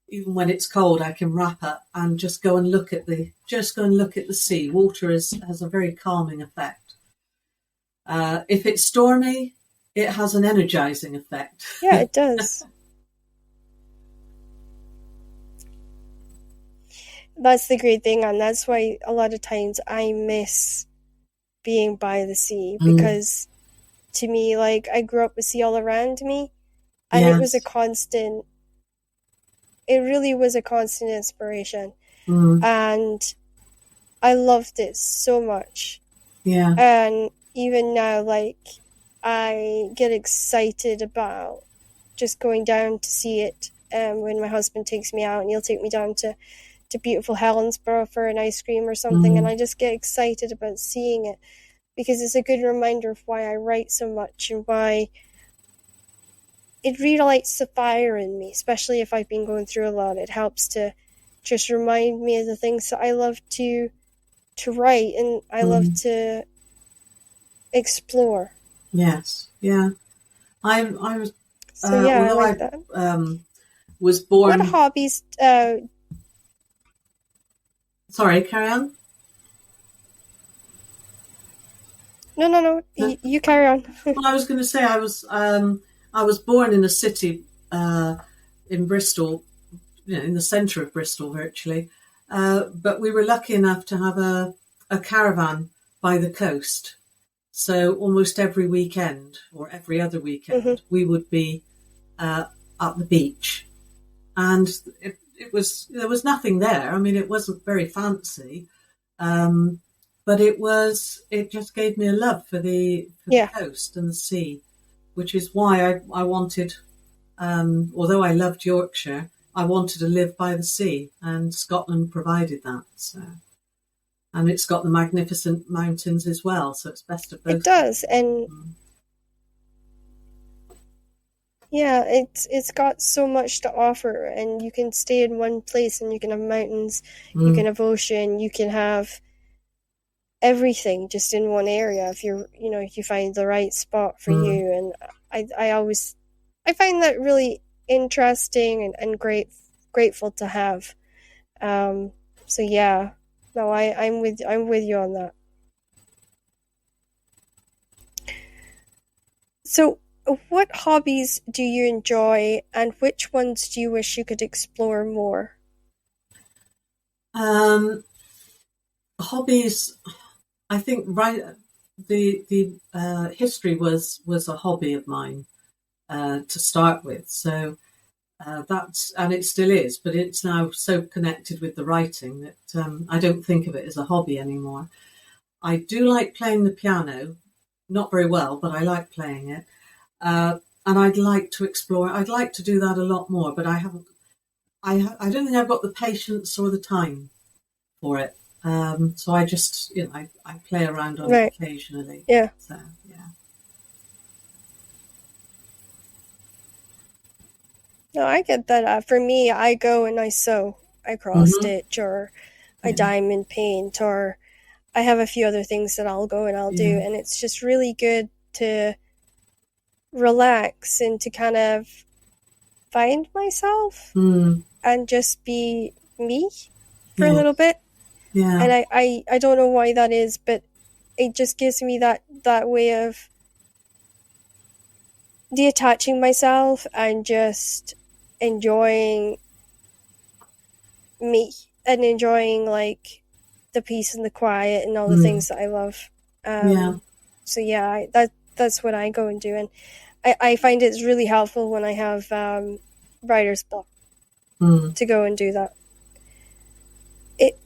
even when it's cold, I can wrap up and just go and look at the sea. Water has a very calming effect. If it's stormy, it has an energizing effect. Yeah, it does. That's the great thing, and that's why a lot of times I miss being by the sea, because to me, like, I grew up with sea all around me, and Yes. it really was a constant inspiration. And I loved it so much. Yeah. And even now, like, I get excited about just going down to see it when my husband takes me out, and he'll take me down to beautiful Helensburgh for an ice cream or something, and I just get excited about seeing it, because it's a good reminder of why I write so much and why it relights the fire in me, especially if I've been going through a lot. It helps to just remind me of the things that I love to write and I love to explore. Yes, yeah. I was. So yeah, I like that. Was born. What hobbies? Sorry, carry on. No. You carry on. Well, I was going to say I was born in a city in Bristol, in the centre of Bristol, virtually. But we were lucky enough to have a caravan by the coast. So almost every weekend or every other weekend, we would be at the beach, and there was nothing there. I mean, it wasn't very fancy, but it just gave me a love for the coast and the sea, which is why I wanted, although I loved Yorkshire, I wanted to live by the sea, and Scotland provided that. So, and it's got the magnificent mountains as well, so it's best of both. It does, and Yeah, it's got so much to offer, and you can stay in one place, and you can have mountains, you can Mm, have ocean, you can have everything just in one area if if you find the right spot for mm, you. And I find that really interesting and grateful to have. Um, so yeah, no, I'm with you on that. So, what hobbies do you enjoy, and which ones do you wish you could explore more? um, hobbies. I think right. The history was a hobby of mine to start with. So that's and it still is, but it's now so connected with the writing that I don't think of it as a hobby anymore. I do like playing the piano, not very well, but I like playing it. And I'd like to explore. I'd like to do that a lot more, but I haven't. I don't think I've got the patience or the time for it. So I just, I play around on it Right. occasionally. Yeah. So yeah, No, I get that. For me, I go and I sew, I cross hmm stitch, or I yeah, diamond paint, or I have a few other things that I'll go and I'll do, yeah, and it's just really good to relax and to kind of find myself mm, and just be me for a yeah, little bit. yeah, And I don't know why that is, but it just gives me that way of detaching myself and just enjoying me and enjoying like the peace and the quiet and all the mm, things that I love. yeah, So yeah, that's what I go and do, and I find it's really helpful when I have writer's block mm. to go and do that. It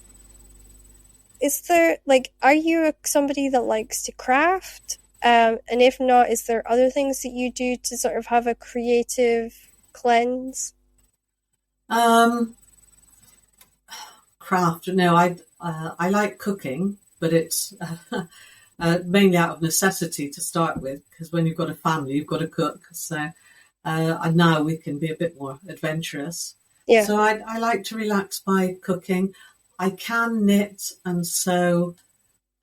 is there like, are you somebody that likes to craft? And if not, is there other things that you do to sort of have a creative cleanse? Um, Craft. No, I like cooking, but it's mainly out of necessity to start with, because when you've got a family, you've got to cook. So and now we can be a bit more adventurous. Yeah, So I like to relax by cooking. I can knit and sew,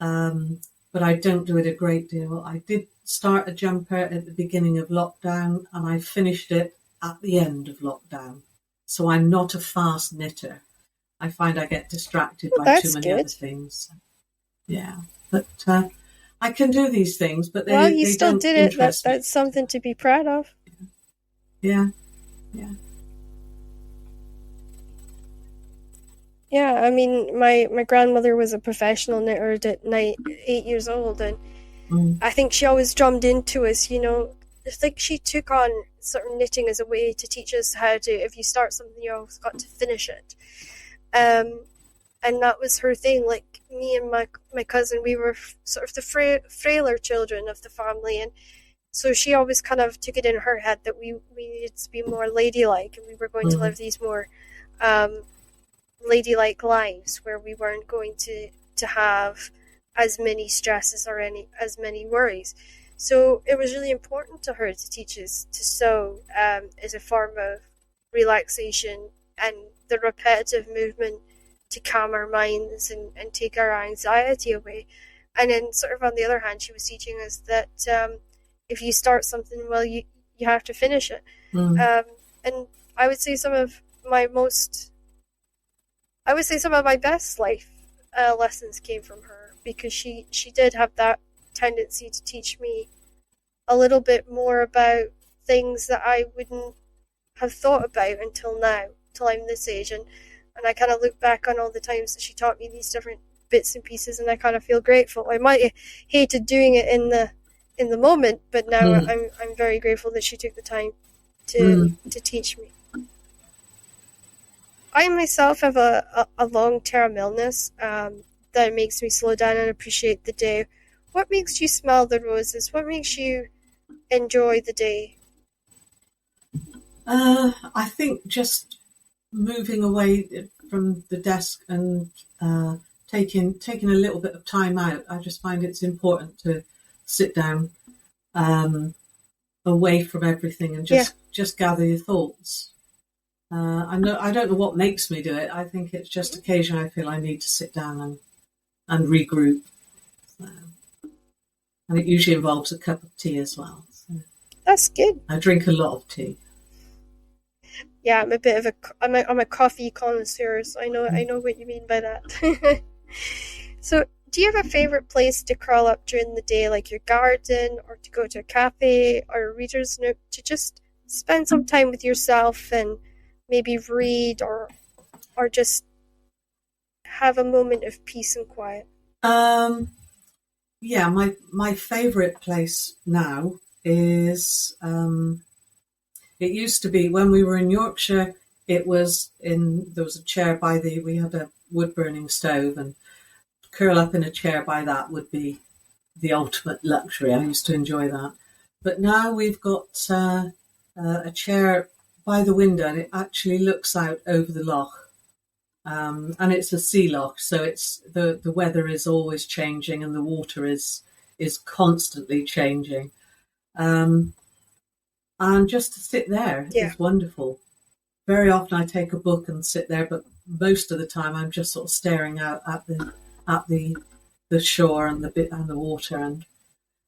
but I don't do it a great deal. I did start a jumper at the beginning of lockdown, and I finished it at the end of lockdown. So I'm not a fast knitter. I find I get distracted well, by too that's many other good. things. Yeah, but I can do these things, but Well, you they still don't did it. interest me. That's something to be proud of. Yeah, yeah. Yeah, I mean, my grandmother was a professional knitter at 8 years old, and Mm, I think she always drummed into us, I think she took on sort of knitting as a way to teach us how to, if you start something, you always got to finish it. Um, and that was her thing. Like me and my cousin, we were sort of the frailer children of the family, and so she always kind of took it in her head that we needed to be more ladylike, and we were going to mm, live these more um, ladylike lives where we weren't going to have as many stresses or any as many worries. So it was really important to her to teach us to sew as a form of relaxation and the repetitive movement to calm our minds and take our anxiety away. And then, sort of on the other hand, she was teaching us that if you start something, well, you have to finish it. mm, Um, and I would say my most I would say some of my best life lessons came from her, because she did have that tendency to teach me a little bit more about things that I wouldn't have thought about until now, till I'm this age, and I kind of look back on all the times that she taught me these different bits and pieces, and I kind of feel grateful. I might have hated doing it in the moment, but now mm, I'm very grateful that she took the time to mm. to teach me. I myself have a long term illness that makes me slow down and appreciate the day. What makes you smell the roses? What makes you enjoy the day? I think just moving away from the desk and taking a little bit of time out. I just find it's important to sit down. Um, away from everything and just gather your thoughts. I don't know what makes me do it. I think it's just occasionally I feel I need to sit down and regroup. So, and it usually involves a cup of tea as well. So That's good. I drink a lot of tea. Yeah, I'm a bit of I'm a coffee connoisseur, so I know what you mean by that. So, do you have a favorite place to curl up during the day, like your garden, or to go to a cafe or a reader's nook, to just spend some time with yourself and maybe read or just have a moment of peace and quiet? Yeah, my favourite place now is it used to be when we were in Yorkshire. There was a chair we had a wood burning stove, and curl up in a chair by that would be the ultimate luxury. I used to enjoy that. But now we've got a chair by the window, and it actually looks out over the loch. And it's a sea loch, so it's the weather is always changing, and the water is constantly changing. And just to sit there is wonderful. Very often I take a book and sit there, but most of the time I'm just sort of staring out at the shore and the water, and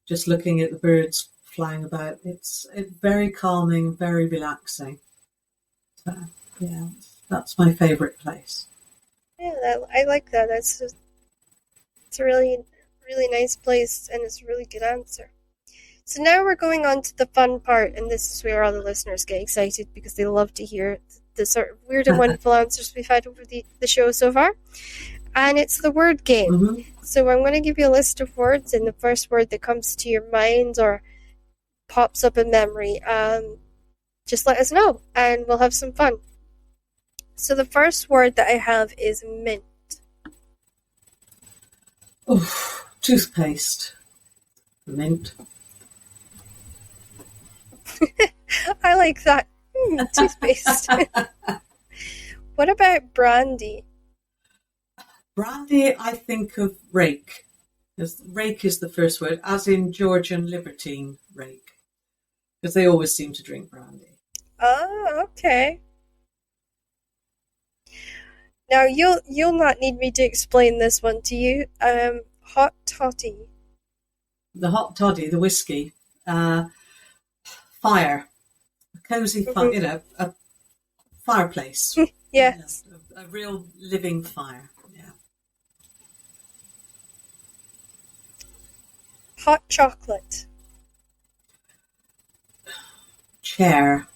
just looking at the birds flying about. It's very calming, very relaxing. So yeah, that's my favourite place. Yeah, I like that. It's a really nice place, and it's a really good answer. So now we're going on to the fun part, and this is where all the listeners get excited because they love to hear the sort of weird and wonderful answers we've had over the show so far. And it's the word game. Mm-hmm. So I'm going to give you a list of words, and the first word that comes to your mind or pops up in memory, just let us know, and we'll have some fun. So the first word that I have is mint. Oh, toothpaste. Mint. I like that. Toothpaste. What about brandy? Brandy, I think of rake. Rake is the first word, as in Georgian libertine rake, because they always seem to drink brandy. Oh, okay. Now you'll not need me to explain this one to you. Hot toddy. The hot toddy, the whiskey, fire, a cosy fire, a fireplace. Yes. A real living fire. Yeah. Hot chocolate. Chair.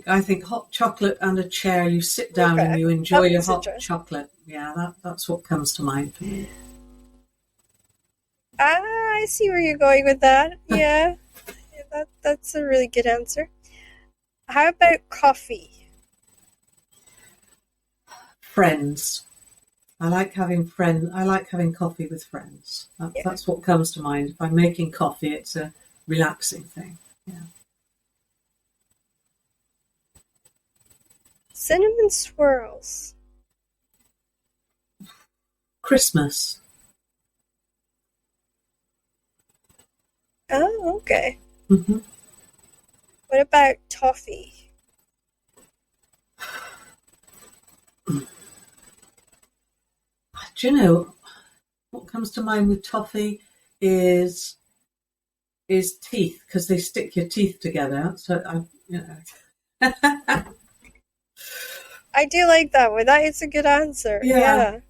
I think hot chocolate and a chair. You sit down and you enjoy your hot chocolate. Yeah, that's what comes to mind for me. I see where you're going with that. Yeah, that's a really good answer. How about coffee? Friends. I like having coffee with friends. That's what comes to mind. If I'm making coffee, it's a relaxing thing. Yeah. Cinnamon swirls. Christmas. Oh, okay. Mm-hmm. What about toffee? Do you know what comes to mind with toffee is teeth, because they stick your teeth together. So I do like that one. That is a good answer. Yeah.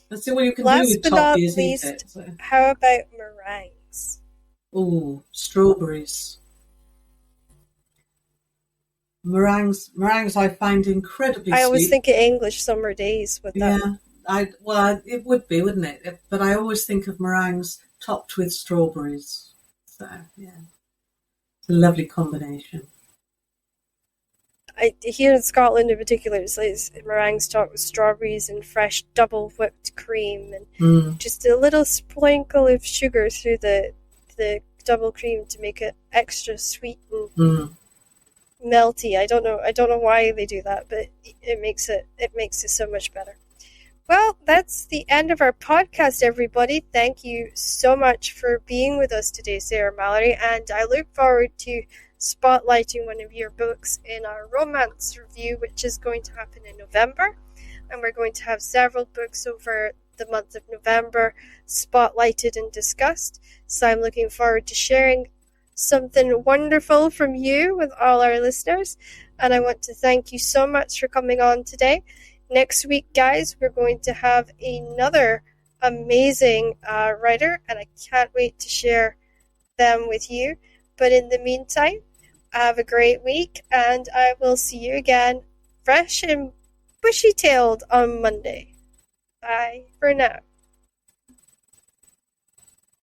Let's see what you can Last do with but toffee not is least, eat it. So. How about meringues? Oh, strawberries. Meringues I find incredibly sweet. I always think of English summer days with that. Yeah, it would be, wouldn't it? But I always think of meringues topped with strawberries. So, yeah. It's a lovely combination. Here in Scotland in particular, it's meringues topped with strawberries and fresh double whipped cream, and just a little sprinkle of sugar through the double cream to make it extra sweet and melty. I don't know why they do that, but it makes it so much better. Well, that's the end of our podcast, everybody. Thank you so much for being with us today, Sarah Mallory, and I look forward to spotlighting one of your books in our romance review, which is going to happen in November. And we're going to have several books over the month of November spotlighted and discussed. So I'm looking forward to sharing something wonderful from you with all our listeners. And I want to thank you so much for coming on today. Next week, guys, we're going to have another amazing writer, and I can't wait to share them with you. But in the meantime, have a great week, and I will see you again fresh and bushy-tailed on Monday. Bye for now.